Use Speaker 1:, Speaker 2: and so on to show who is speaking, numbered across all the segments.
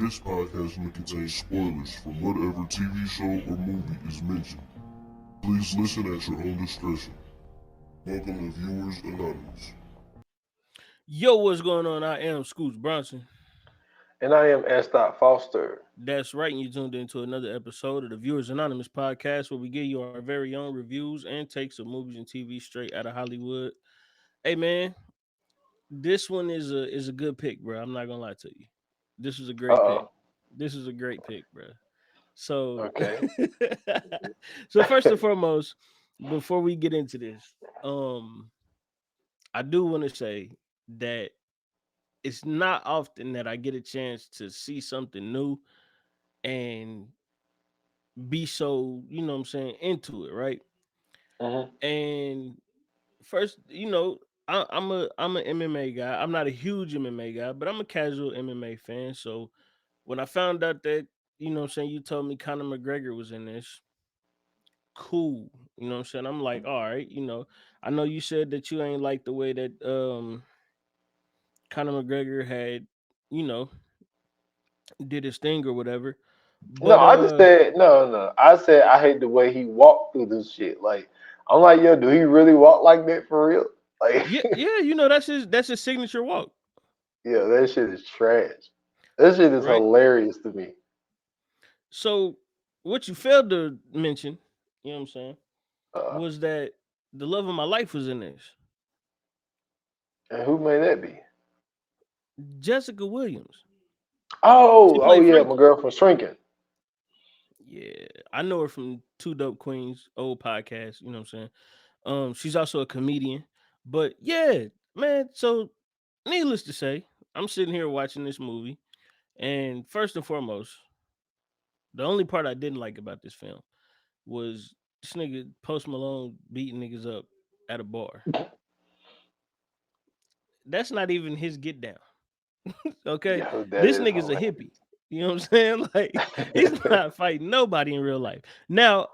Speaker 1: This podcast may contain spoilers from whatever TV show or movie is mentioned. Please listen at your own discretion. Welcome to Viewers Anonymous.
Speaker 2: Yo, what's going on? I am Scoots Bronson.
Speaker 3: And I am S. Foster.
Speaker 2: That's right, and you tuned into another episode of the Viewers Anonymous podcast where we give you our very own reviews and takes of movies and TV straight out of Hollywood. Hey man, this one is a good pick, bro. I'm not gonna lie to you. This is a great pick.
Speaker 3: Uh-oh.
Speaker 2: This is a great pick, bro. So,
Speaker 3: Okay.
Speaker 2: so first and foremost, before we get into this, I do want to say that it's not often that I get a chance to see something new and be so, what I'm saying, into it, right?
Speaker 3: hmm
Speaker 2: And first, I'm a MMA guy. I'm not a huge MMA guy, but I'm a casual MMA fan. So when I found out that, you told me Conor McGregor was in this, cool. You know what I'm saying? I'm like, all right, I know you said that you ain't like the way that Conor McGregor had, you know, did his thing or whatever.
Speaker 3: No,
Speaker 2: But
Speaker 3: I just said no. I said I hate the way he walked through this shit. Like I'm like, yo, do he really walk like that for real? Like,
Speaker 2: yeah, yeah, that's his signature walk,
Speaker 3: yeah, that shit is trash. That shit is
Speaker 2: right?
Speaker 3: hilarious to me.
Speaker 2: So what you failed to mention, you know what I'm saying,
Speaker 3: Uh,
Speaker 2: was that the love of my life was in this.
Speaker 3: and who may that be?
Speaker 2: Jessica Williams. She
Speaker 3: Oh,
Speaker 2: played
Speaker 3: yeah, my
Speaker 2: Frankie.
Speaker 3: girl from Shrinking.
Speaker 2: Yeah. I know her from Two Dope Queens, old podcast, you know what I'm saying? She's also a comedian. But yeah, man, so needless to say, I'm sitting here watching this movie, and first and foremost, the only part I didn't like about this film was this nigga Post Malone beating niggas up at a bar. That's not even his get down. Okay.
Speaker 3: Yo, that
Speaker 2: This
Speaker 3: is
Speaker 2: nigga's a
Speaker 3: hilarious.
Speaker 2: hippie. You know what I'm saying? Like, he's not fighting nobody in real life. Now,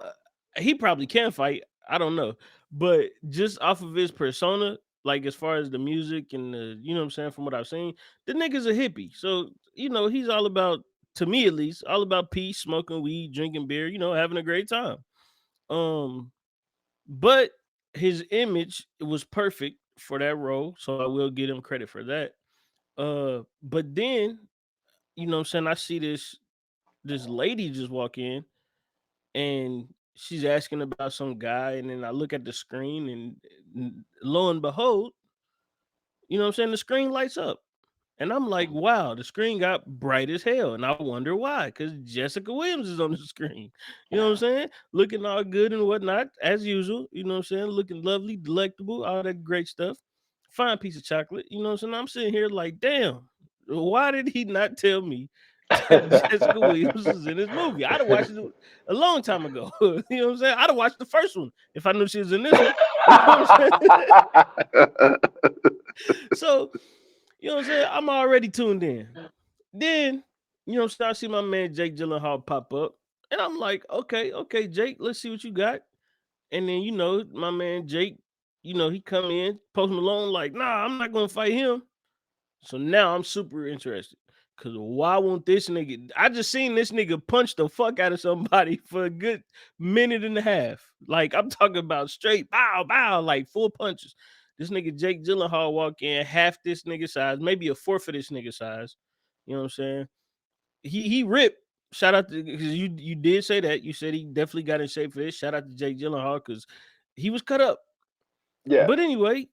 Speaker 2: he probably can fight. I don't know. But just off of his persona, like as far as the music and the, you know what I'm saying, from what I've seen, the nigga's a hippie. So, he's all about, to me at least, all about peace, smoking weed, drinking beer, having a great time. Um, but his image was perfect for that role, so I will give him credit for that. But then, what I'm saying, I see this lady just walk in and she's asking about some guy, and then I look at the screen and lo and behold, what I'm saying, the screen lights up. And I'm like, wow, the screen got bright as hell. And I wonder why. Because Jessica Williams is on the screen. You know what I'm saying? Looking all good and whatnot, as usual. You know what I'm saying? Looking lovely, delectable, all that great stuff. Fine piece of chocolate. You know what I'm saying? I'm sitting here like, damn, why did he not tell me that Jessica Williams was in this movie? I'd have watched it a long time ago. You know what I'm saying? I'd have watched the first one if I knew she was in this one. You know what I'm saying? So, you know what I'm saying? I'm already tuned in. Then, I see my man Jake Gyllenhaal pop up. And I'm like, okay, Jake, let's see what you got. And then, my man Jake, he come in, Post Malone, like, nah, I'm not gonna fight him. So now I'm super interested. Cause why won't this nigga? I just seen this nigga punch the fuck out of somebody for a good minute and a half. Like I'm talking about straight bow, bow, like full punches. This nigga Jake Gyllenhaal walk in half this nigga size, maybe a fourth of this nigga size. You know what I'm saying? He ripped. Shout out to because you did say that. You said he definitely got in shape for this. Shout out to Jake Gyllenhaal because he was cut up.
Speaker 3: Yeah.
Speaker 2: But anyway,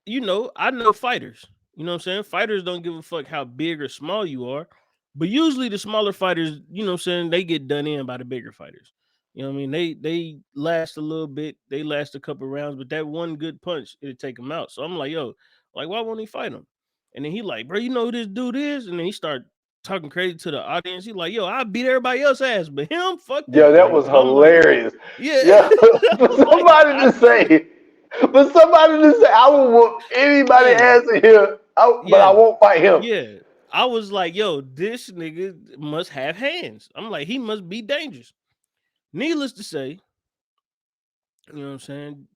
Speaker 2: I know fighters. You know what I'm saying? Fighters don't give a fuck how big or small you are. But usually the smaller fighters, you know what I'm saying, they get done in by the bigger fighters. You know what I mean? They last a little bit, they last a couple rounds, but that one good punch, it'll take them out. So I'm like, yo, like, why won't he fight him? And then he like, bro, you know who this dude is? And then he start talking crazy to the audience. He like, yo, I beat everybody else ass, but him, fuck
Speaker 3: Yo,
Speaker 2: that.
Speaker 3: that
Speaker 2: Like,
Speaker 3: was
Speaker 2: I'm like,
Speaker 3: hilarious.
Speaker 2: yeah.
Speaker 3: Yeah, for
Speaker 2: I'm like,
Speaker 3: somebody
Speaker 2: I
Speaker 3: to say, I will whoop anybody
Speaker 2: yeah,
Speaker 3: ass in here, but I
Speaker 2: yeah.
Speaker 3: won't fight him.
Speaker 2: Yeah. I was like, yo, this nigga must have hands. I'm like, he must be dangerous. Needless to say, you know what I'm saying?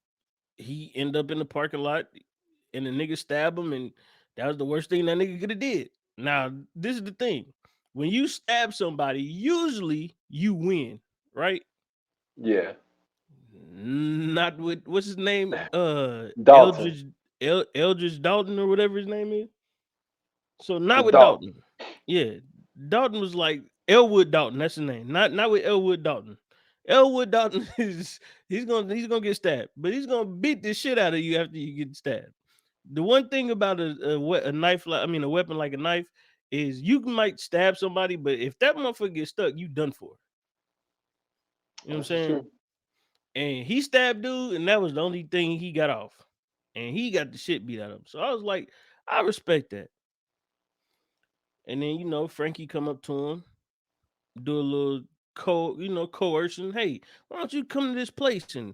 Speaker 2: He ended up in the parking lot and the nigga stabbed him, and that was the worst thing that nigga could have did. Now, this is the thing. when you stab somebody, usually you win, right?
Speaker 3: Yeah.
Speaker 2: Not with what's his name?
Speaker 3: Dalton.
Speaker 2: Eldridge Dalton or whatever his name is. So not
Speaker 3: It's
Speaker 2: with
Speaker 3: Dalton.
Speaker 2: Dalton. Yeah. Dalton was like Elwood Dalton, that's his name. Not with Elwood Dalton. Elwood Dalton is he's gonna get stabbed, but he's gonna beat the shit out of you after you get stabbed. The one thing about a knife, like I mean a weapon like a knife, is you might stab somebody, but if that motherfucker gets stuck, you done for. You know what I'm
Speaker 3: This is
Speaker 2: saying?
Speaker 3: true.
Speaker 2: And he stabbed dude, and that was the only thing he got off. And he got the shit beat out of him. So I was like, I respect that. And then Frankie come up to him, do a little coercion. Hey, why don't you come to this place and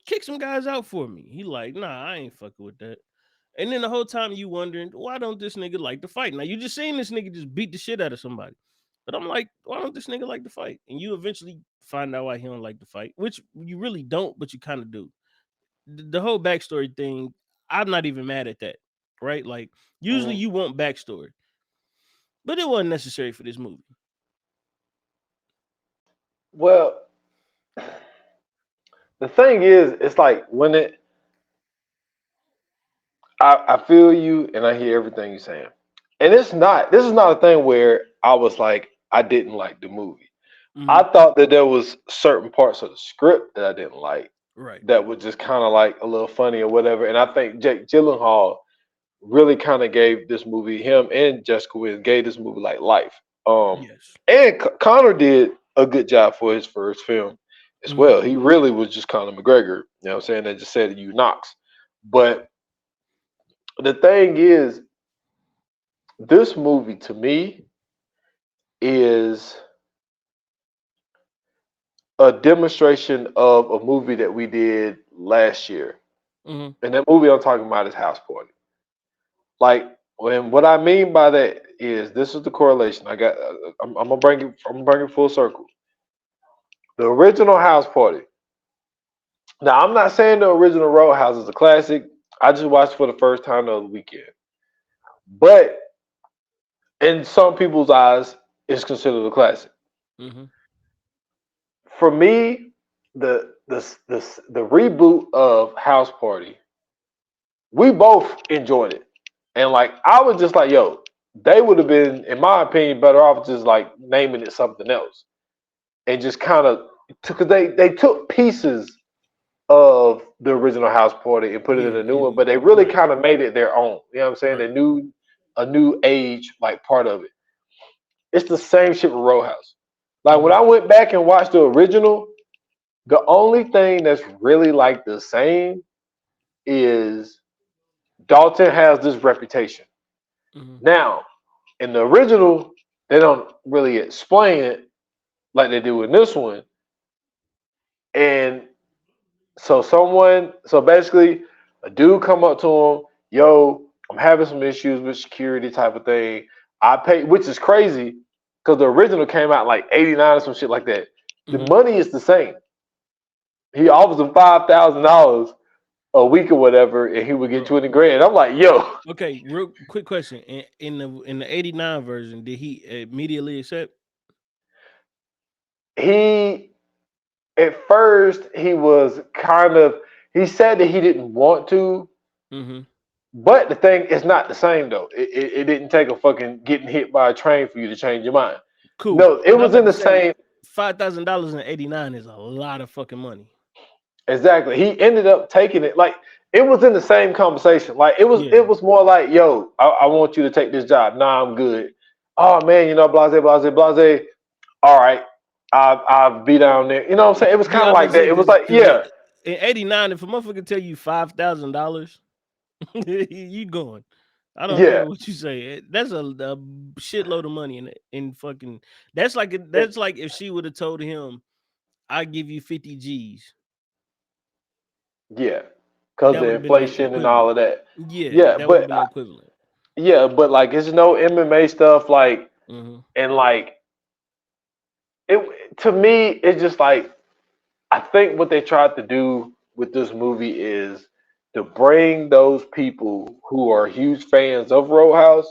Speaker 2: kick some guys out for me? He like, nah, I ain't fucking with that. And then the whole time you wondering, why don't this nigga like to fight? Now you just seen this nigga just beat the shit out of somebody. But I'm like, why don't this nigga like to fight? And you eventually find out why he don't like to fight, which you really don't, but you kind of do. The whole backstory thing, I'm not even mad at that. Right? Like usually
Speaker 3: Mhm.
Speaker 2: you want backstory, but it wasn't necessary for this movie.
Speaker 3: Well, the thing is, it's like when I feel you and I hear everything you're saying. And this is not a thing where I was like, I didn't like the movie.
Speaker 2: Hmm.
Speaker 3: I thought that there was certain parts of the script that I didn't like
Speaker 2: Right.
Speaker 3: that was just kind of like a little funny or whatever. And I think Jake Gyllenhaal really kind of gave this movie, him and Jessica Williams gave this movie like life.
Speaker 2: Yes.
Speaker 3: And Connor did a good job for his first film as
Speaker 2: Hmm.
Speaker 3: well. He really was just Conor McGregor, you know what I'm saying? They just said you Knox. But the thing is, this movie to me is a demonstration of a movie that we did last year.
Speaker 2: Hmm.
Speaker 3: And that movie I'm talking about is House Party. Like, when what I mean by that is this is the correlation. I'm gonna bring it. I'm gonna bring it full circle. The original House Party. Now, I'm not saying the original Roadhouse is a classic. I just watched it for the first time the other weekend. But in some people's eyes, it's considered a classic.
Speaker 2: Hmm.
Speaker 3: For me, the reboot of House Party, we both enjoyed it, and like I was just like, yo, they would have been, in my opinion, better off just like naming it something else and just kind of because they took pieces of the original House Party and put it in
Speaker 2: Yeah.
Speaker 3: a new one,
Speaker 2: And
Speaker 3: but they really
Speaker 2: right.
Speaker 3: kind of made it their own. You know what I'm saying?
Speaker 2: Right.
Speaker 3: A new age like part of it. It's the same shit with Roadhouse. Like when
Speaker 2: Hmm.
Speaker 3: I went back and watched the original, the only thing that's really like the same is Dalton has this reputation.
Speaker 2: Hmm.
Speaker 3: Now, in the original, they don't really explain it like they do in this one. And so basically, a dude come up to him, yo, I'm having some issues with security type of thing. I pay, which is crazy because the original came out like '89 or some shit like that. The
Speaker 2: Hmm.
Speaker 3: money is the same. He offers him $5,000 a week or whatever, and he would get
Speaker 2: Bro.
Speaker 3: 20 grand. I'm like, yo,
Speaker 2: Okay. Real quick question. In the '89 version, did he immediately accept?
Speaker 3: he at first he was kind of he said that he didn't want to,
Speaker 2: Hmm.
Speaker 3: but the thing is not the same though. It didn't take a fucking getting hit by a train for you to change your mind.
Speaker 2: Cool.
Speaker 3: No, it
Speaker 2: But I'm
Speaker 3: was
Speaker 2: about
Speaker 3: in
Speaker 2: to
Speaker 3: the
Speaker 2: say
Speaker 3: same.
Speaker 2: $5,000 in '89 is a lot of fucking money.
Speaker 3: Exactly. He ended up taking it like it was in the same conversation. Like
Speaker 2: Yeah.
Speaker 3: it was more like, yo, I want you to take this job. Nah, I'm good. Oh man, blase, blase, blase. All right. I'll be down there. You know what I'm saying? It was
Speaker 2: Yeah,
Speaker 3: kind
Speaker 2: I
Speaker 3: of
Speaker 2: was about
Speaker 3: like
Speaker 2: to say
Speaker 3: that. It was
Speaker 2: because
Speaker 3: like, yeah,
Speaker 2: in '89, if a motherfucker tell you $5,000, you going. I don't
Speaker 3: yeah.
Speaker 2: care what you say. That's a shitload of money in fucking. That's like
Speaker 3: It,
Speaker 2: that's like if she would have told him, "I give you 50 G's."
Speaker 3: yeah. Because
Speaker 2: That
Speaker 3: of
Speaker 2: would have been the
Speaker 3: inflation and all
Speaker 2: equivalent.
Speaker 3: of that.
Speaker 2: Yeah,
Speaker 3: Yeah,
Speaker 2: that would have
Speaker 3: but
Speaker 2: been the equivalent.
Speaker 3: yeah, but like it's no MMA stuff like
Speaker 2: Hmm.
Speaker 3: and like it to me it's just like I think what they tried to do with this movie is to bring those people who are huge fans of Roadhouse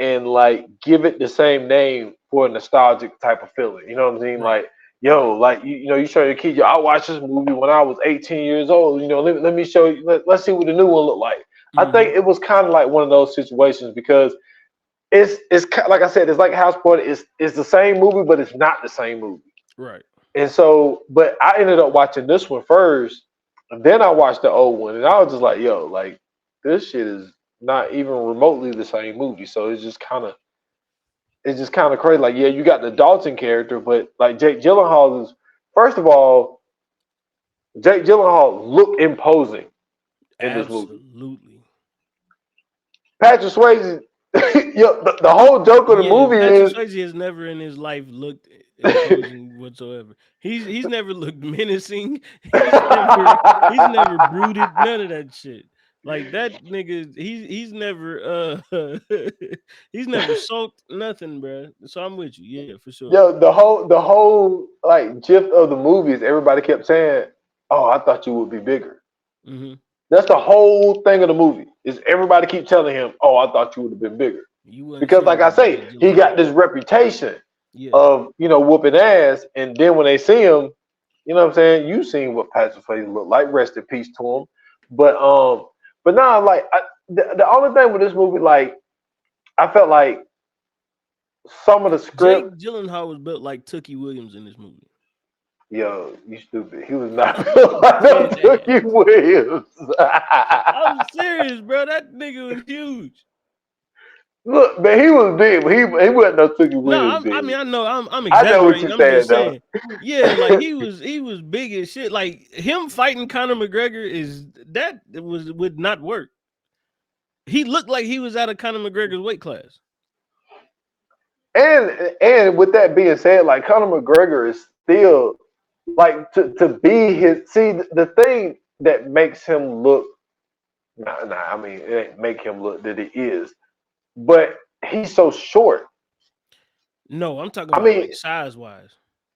Speaker 3: and like give it the same name for a nostalgic type of feeling. You know what I'm saying?
Speaker 2: Right.
Speaker 3: Like, yo, like you know, you show your kid, yo, I watched this movie when I was 18 years old. You know, let me show you. Let's see what the new one look like. I think it was kind of like one of those situations because like I said, it's like House Party. It's the same movie, but it's not the same movie.
Speaker 2: Right.
Speaker 3: And so, but I ended up watching this one first, and then I watched the old one, and I was just like, yo, like this shit is not even remotely the same movie. So it's just kind of crazy. Like, yeah, you got the Dalton character, but like Jake Gyllenhaal is first of all, Jake Gyllenhaal looked imposing in this movie.
Speaker 2: Absolutely.
Speaker 3: Patrick Swayze, yo, the whole joke of the movie
Speaker 2: Patrick
Speaker 3: is
Speaker 2: Swayze has never in his life looked imposing whatsoever. He's never looked menacing. He's never brooded. None of that shit. Like that nigga, he's never he's never sulked nothing, bro. So I'm with you, yeah, for sure.
Speaker 3: yo, the whole like gist of the movie is everybody kept saying, "Oh, I thought you would be bigger."
Speaker 2: Mm-hmm.
Speaker 3: That's the whole thing of the movie. Is everybody keep telling him, "Oh, I thought you would have been bigger," because, like I say, he got this reputation of whooping ass, and then when they see him, you know what I'm saying. You seen what Patrick Swayze look like. Rest in peace to him. But nah, like the only thing with this movie, like I felt like some of the script.
Speaker 2: Jake Gyllenhaal was built like Tookie Williams in this movie.
Speaker 3: Yo, you stupid. He was not like no Tookie Williams.
Speaker 2: I'm serious, bro. That nigga was huge.
Speaker 3: Look, man, he was big, but he wasn't no Tookie Williams.
Speaker 2: No, I mean, I know I'm
Speaker 3: I know what
Speaker 2: exaggerating.
Speaker 3: you're
Speaker 2: I'm
Speaker 3: saying,
Speaker 2: just saying, yeah, like he was big as shit. Like him fighting Conor McGregor would not work. He looked like he was out of Conor McGregor's weight class.
Speaker 3: And with that being said, like Conor McGregor is still like to be his. See, the thing that makes him look. I mean, it ain't make him look that he is, but he's so short.
Speaker 2: No, I'm talking about like size wise.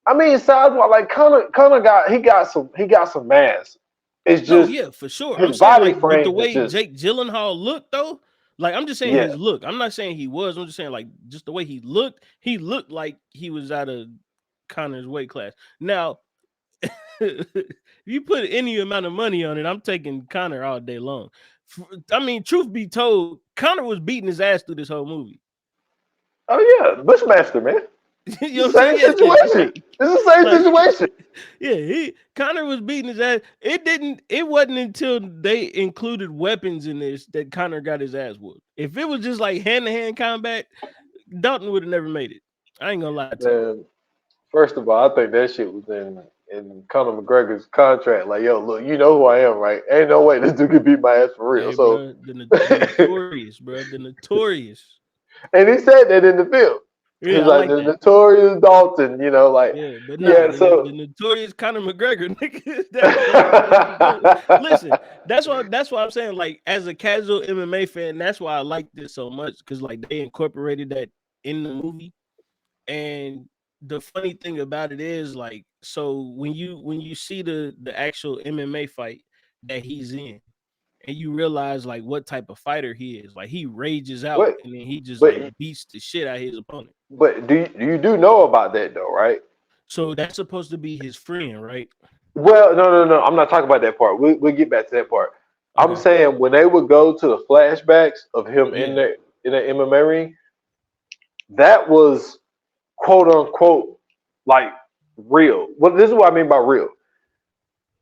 Speaker 3: I mean, size wise, like Conor got some mass. It's just
Speaker 2: yeah, for sure.
Speaker 3: His
Speaker 2: I'm saying
Speaker 3: body
Speaker 2: like
Speaker 3: frame
Speaker 2: with the way
Speaker 3: just,
Speaker 2: Jake Gyllenhaal looked though. Like I'm just saying his look. I'm not saying he was. I'm just saying like just the way he looked. He looked like he was out of Conor's weight class. Now, if you put any amount of money on it, I'm taking Conor all day long. I mean, truth be told, Conor was beating his ass through this whole movie.
Speaker 3: Oh yeah, Bushmaster, man.
Speaker 2: You know
Speaker 3: the same situation. It's the same situation.
Speaker 2: Yeah, Conor was beating his ass. It wasn't until they included weapons in this that Conor got his ass whooped. If it was just like hand-to-hand combat, Dalton would have never made it. I ain't gonna lie to you.
Speaker 3: First of all, I think that shit was in Conor McGregor's contract. Like, yo, look, you know who I am, right? Ain't no way this dude could beat my ass for real.
Speaker 2: Hey,
Speaker 3: so
Speaker 2: bro, the notorious, bro, the notorious.
Speaker 3: And he said that in the film.
Speaker 2: Yeah,
Speaker 3: he's like the notorious Dalton, like
Speaker 2: the notorious Conor McGregor. Listen, that's why I'm saying, like, as a casual MMA fan, that's why I like this so much, because like they incorporated that in the movie. And the funny thing about it is, like, so when you see the actual MMA fight that he's in, and you realize like what type of fighter he is, like he rages out and then he just like beats the shit out of his opponent.
Speaker 3: But do you know about that though, right?
Speaker 2: So that's supposed to be his friend, right?
Speaker 3: Well, no. I'm not talking about that part. We'll get back to that part. Okay. I'm saying when they would go to the flashbacks of him in the MMA ring, that was quote unquote like real. Well, this is what I mean by real.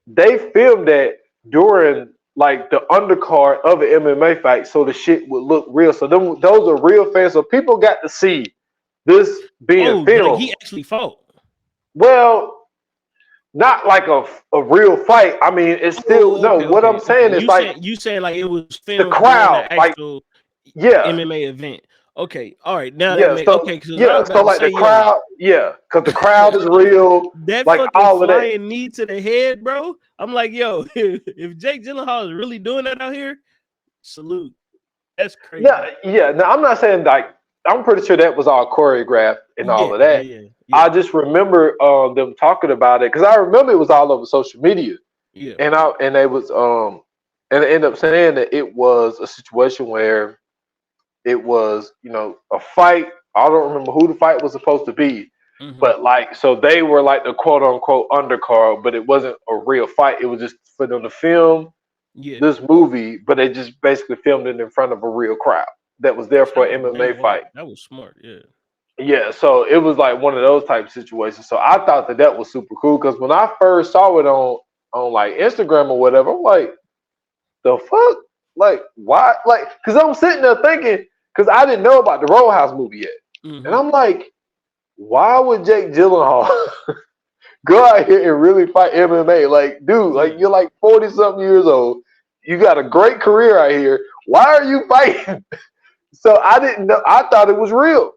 Speaker 3: They filmed that during like the undercard of an MMA fight, so the shit would look real. So those are real fans. So people got to see this being filmed.
Speaker 2: Like he actually fought.
Speaker 3: Well, not like a real fight. I mean, it's still what I'm saying is
Speaker 2: you saying like it was filmed.
Speaker 3: The crowd,
Speaker 2: the actual MMA event. Okay, all right. Now
Speaker 3: so like the crowd, because the crowd is real.
Speaker 2: That
Speaker 3: like
Speaker 2: fucking
Speaker 3: all of
Speaker 2: flying
Speaker 3: that.
Speaker 2: knee to the head, bro. I'm like, yo, if Jake Gyllenhaal is really doing that out here, salute. That's crazy.
Speaker 3: Yeah. Now I'm not saying like I'm pretty sure that was all choreographed and all of that.
Speaker 2: Yeah.
Speaker 3: I just remember them talking about it because I remember it was all over social media.
Speaker 2: Yeah,
Speaker 3: and they was and they ended up saying that it was a situation where it was, a fight. I don't remember who the fight was supposed to be,
Speaker 2: Mm-hmm.
Speaker 3: but like, so they were like the quote unquote undercard, but it wasn't a real fight. It was just for them to film
Speaker 2: Yeah.
Speaker 3: this movie, but they just basically filmed it in front of a real crowd that was there for
Speaker 2: Oh,
Speaker 3: an MMA
Speaker 2: damn, wow.
Speaker 3: fight.
Speaker 2: That was smart. Yeah.
Speaker 3: Yeah, so it was like one of those type of situations. So I thought that was super cool because when I first saw it on like Instagram or whatever, I'm like, the fuck, like why, like, because I'm sitting there thinking, because I didn't know about the Roadhouse movie yet, and
Speaker 2: Mm-hmm.
Speaker 3: I'm like, why would Jake Gyllenhaal go out here and really fight MMA? Like, dude, like
Speaker 2: Yeah.
Speaker 3: you're like 40 something years old, you got a great career out here. Why are you fighting? So I didn't know. I thought it was real.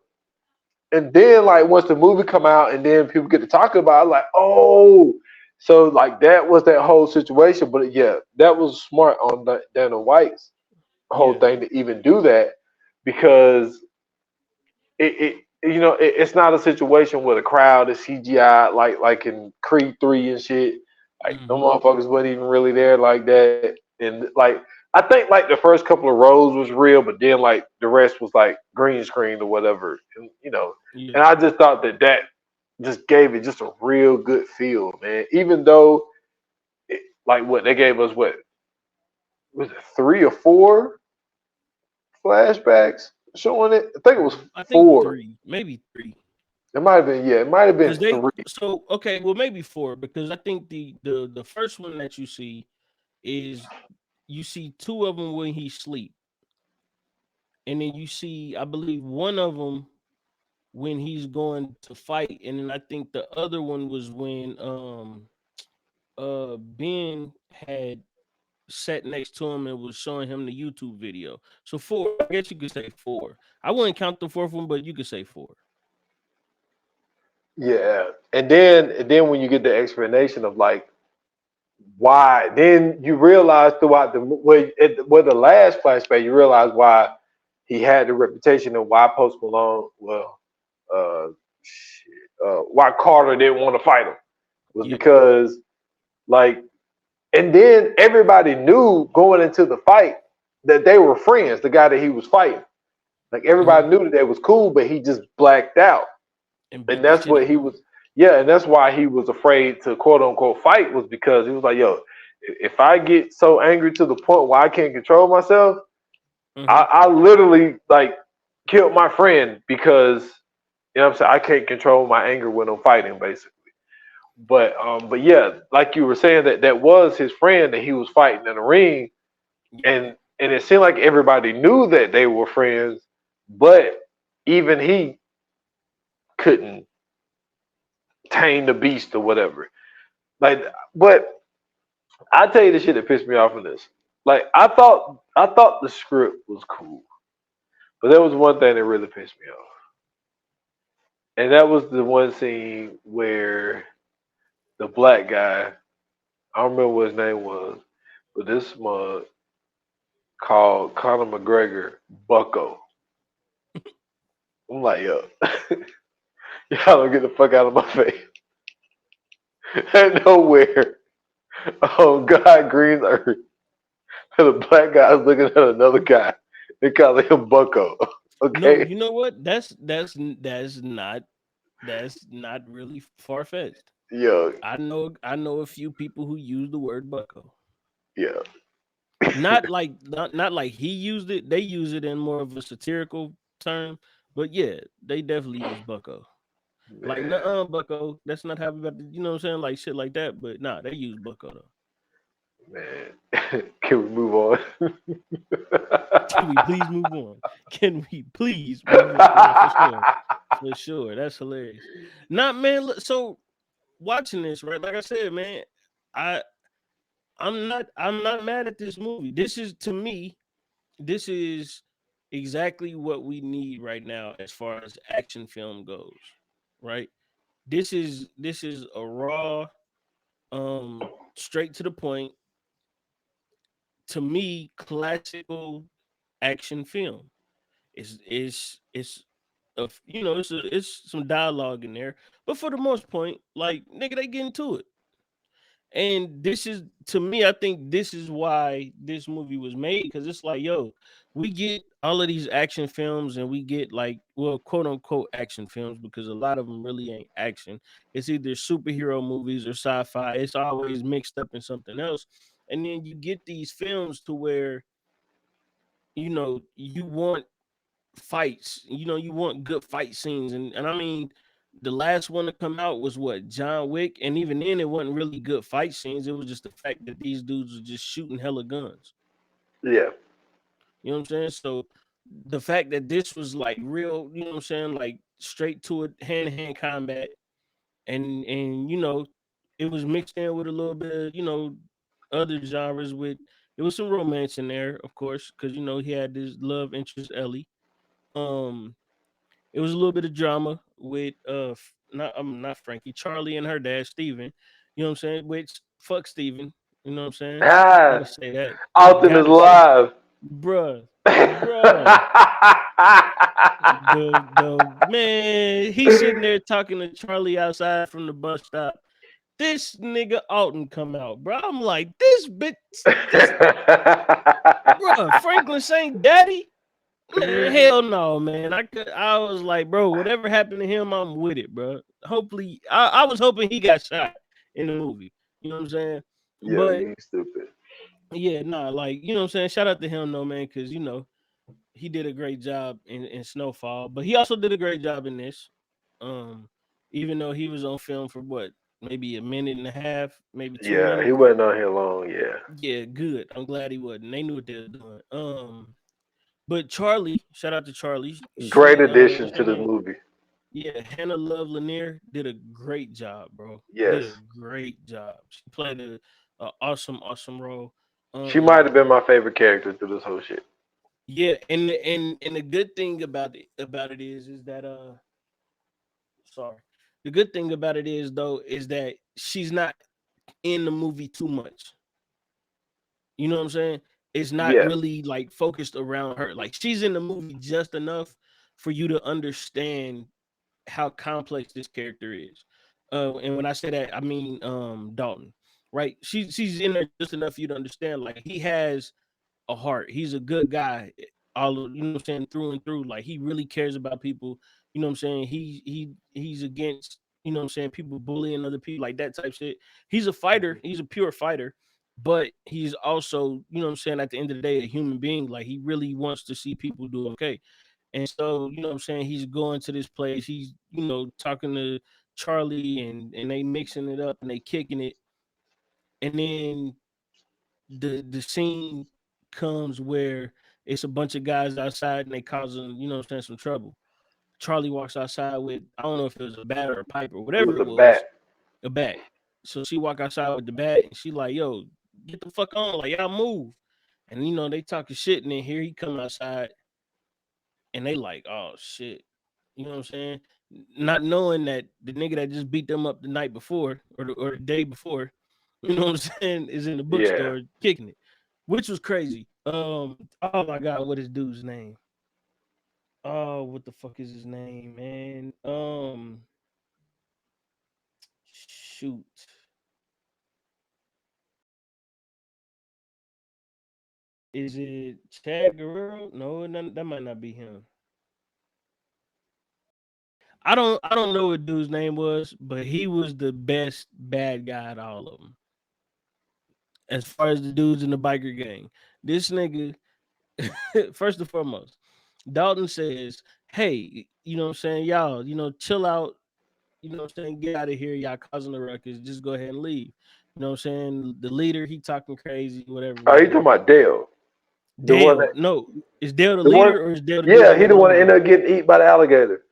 Speaker 3: And then like once the movie come out and then people get to talk about it, like, oh, so like that was that whole situation. But yeah, that was smart on Dana White's whole
Speaker 2: Yeah.
Speaker 3: thing to even do that because it's not a situation where the crowd is CGI like in Creed 3 and shit. Like the
Speaker 2: Mm-hmm.
Speaker 3: motherfuckers wasn't even really there like that. And like I think like the first couple of rows was real, but then like the rest was like green screen or whatever. And
Speaker 2: Yeah.
Speaker 3: I just thought that just gave it just a real good feel, man. Even though like what they gave us, what was it, 3 or 4 flashbacks showing it? I think it was
Speaker 2: I think
Speaker 3: 4.
Speaker 2: three, maybe three.
Speaker 3: It might have been, yeah, it might have been
Speaker 2: Because they
Speaker 3: 3.
Speaker 2: so okay, well maybe four, because I think the first one that you see is you see two of them when he sleep, and then you see I believe one of them when he's going to fight, and then I think the other one was when Ben had sat next to him and was showing him the YouTube video. So four, I guess you could say four. I wouldn't count the fourth one, but you could say four.
Speaker 3: Yeah, and then when you get the explanation of like why, then you realize throughout where the last flashback, you realize why he had the reputation and why Post Malone, well, uh, why Carter didn't want to fight him was
Speaker 2: Yeah.
Speaker 3: because like, and then everybody knew going into the fight that they were friends. The guy that he was fighting, like
Speaker 2: Hmm.
Speaker 3: everybody knew that they was cool, but he just blacked out.
Speaker 2: And
Speaker 3: And
Speaker 2: beat the
Speaker 3: that's
Speaker 2: shit
Speaker 3: what
Speaker 2: out
Speaker 3: he
Speaker 2: of him.
Speaker 3: was. Yeah, and that's why he was afraid to quote unquote fight, was because he was like, yo, if I get so angry to the point where I can't control myself,
Speaker 2: Hmm.
Speaker 3: I literally like killed my friend because what I'm saying, I can't control my anger when I'm fighting, basically. But yeah, like you were saying, that was his friend that he was fighting in the ring,
Speaker 2: Yeah.
Speaker 3: and it seemed like everybody knew that they were friends, but even he couldn't tame the beast or whatever. Like, but I tell you the shit that pissed me off in this. Like, I thought the script was cool, but there was one thing that really pissed me off, and that was the one scene where the black guy, I don't remember what his name was, but this mug called Conor McGregor Bucko. I'm like, yo, y'all don't get the fuck out of my face. And nowhere on God Green's earth, the black guy is looking at another guy and calling him Bucko.
Speaker 2: No,
Speaker 3: Okay?
Speaker 2: you know what? That's not really far fetched.
Speaker 3: Yo,
Speaker 2: I know a few people who use the word bucko.
Speaker 3: yeah.
Speaker 2: Not like he used it. They use it in more of a satirical term. But yeah, they definitely use bucko. Like,
Speaker 3: Man,
Speaker 2: nuh bucko. That's not how we about to, you know what I'm saying? Like shit like that. But nah, they use bucko though.
Speaker 3: man. Can we move on?
Speaker 2: Can we please move on? Can we please move on? Yeah, for sure. For sure. That's hilarious. Not man, so watching this, right? Like I said, man, I I'm not mad at this movie. This is, to me, this is exactly what we need right now as far as action film goes. Right? This is a raw, straight to the point, to me, classical action film. It's it's some dialogue in there, but for the most point, like, nigga, they get into it. And this is, to me, I think this is why this movie was made, because it's like, yo, we get all of these action films and we get like, well, quote unquote action films, because a lot of them really ain't action. It's either superhero movies or sci-fi. It's always mixed up in something else. And then you get these films to where, you want fights, you want good fight scenes. And I mean, the last one to come out was what, John Wick, and even then it wasn't really good fight scenes. It was just the fact that these dudes were just shooting hella guns.
Speaker 3: Yeah.
Speaker 2: You know what I'm saying? So the fact that this was like real, you know what I'm saying, like straight to it, hand-to-hand combat, and it was mixed in with a little bit of, other genres. With There was some romance in there, of course, because he had this love interest, Ellie. um It was a little bit of drama with not Frankie, Charlie and her dad, Steven. You know what I'm saying? Which, fuck Steven. You know what I'm saying?
Speaker 3: Ah,
Speaker 2: Gotta say that.
Speaker 3: Alton is
Speaker 2: Gotta say,
Speaker 3: live.
Speaker 2: bruh, bruh. The man, he's sitting there talking to Charlie outside from the bus stop. This nigga Alton come out, bro. I'm like, this bruh, Franklin Saint Daddy. Man, hell no, man. I was like, bro, whatever happened to him, I'm with it, bro. Hopefully, I was hoping he got shot in the movie. You know what I'm saying?
Speaker 3: Yo,
Speaker 2: But
Speaker 3: you stupid.
Speaker 2: yeah, nah, like, you know what I'm saying? Shout out to him though, man, because he did a great job in Snowfall, but he also did a great job in this. Um, Even though he was on film for what, maybe a minute and a half, maybe two
Speaker 3: Yeah, he
Speaker 2: minutes.
Speaker 3: wasn't on here long. Yeah.
Speaker 2: Yeah, good. I'm glad he wasn't. They knew what they were doing. But Charlie, shout out to Charlie.
Speaker 3: Great
Speaker 2: She
Speaker 3: addition to the
Speaker 2: Hannah,
Speaker 3: movie.
Speaker 2: yeah, Hannah Love Lanier did a great job, bro.
Speaker 3: Yes.
Speaker 2: Did a great job. She played a awesome role.
Speaker 3: She might have
Speaker 2: Um,
Speaker 3: been my favorite character through this whole shit.
Speaker 2: yeah, and the good thing about it is that sorry. The good thing about it is though is that she's not in the movie too much. You know what I'm saying? It's not
Speaker 3: Yeah.
Speaker 2: really like focused around her. Like, she's in the movie just enough for you to understand how complex this character is. And when I say that, I mean Dalton, right? She's in there just enough for you to understand. Like, he has a heart. He's a good guy. You know what I'm saying, through and through. Like, he really cares about people. You know what I'm saying? He's against, you know what I'm saying, people bullying other people, like that type shit. He's a fighter. He's a pure fighter. But he's also, you know what I'm saying, at the end of the day, a human being. Like, he really wants to see people do okay. And so, you know what I'm saying, he's going to this place. He's, talking to Charlie, and they mixing it up and they kicking it. And then the scene comes where it's a bunch of guys outside and they causing, you know what I'm saying, some trouble. Charlie walks outside with, I don't know if it was a bat or a pipe or
Speaker 3: It
Speaker 2: whatever
Speaker 3: was
Speaker 2: it
Speaker 3: a
Speaker 2: was,
Speaker 3: bat.
Speaker 2: a bat. So she walk outside with the bat and she like, yo, get the fuck on, like, y'all move. And they talking shit, and then here he come outside and they like, oh shit. You know what I'm saying? Not knowing that the nigga that just beat them up the night before, or the day before, you know what I'm saying, is in the
Speaker 3: Yeah.
Speaker 2: bookstore kicking it, which was crazy. Oh my god, what is dude's name? Oh, what the fuck is his name, man? Shoot. Is it Chad Guerrero? No, that might not be him. I don't know what dude's name was, but he was the best bad guy out of all of them. As far as the dudes in the biker gang, this nigga, first and foremost, Dalton says, "Hey, you know what I'm saying, y'all, chill out. You know what I'm saying, get out of here. Y'all causing the ruckus. Just go ahead and leave." You know what I'm saying? The leader, he talking crazy, whatever,
Speaker 3: Oh, you talking
Speaker 2: whatever.
Speaker 3: about Dale? The one
Speaker 2: Dale,
Speaker 3: that
Speaker 2: no, is Dale the
Speaker 3: the one.
Speaker 2: leader, or is Dale the dude
Speaker 3: Yeah,
Speaker 2: that
Speaker 3: he
Speaker 2: got
Speaker 3: the
Speaker 2: his
Speaker 3: one that
Speaker 2: arm
Speaker 3: ended
Speaker 2: broke?
Speaker 3: up getting eaten by the alligator.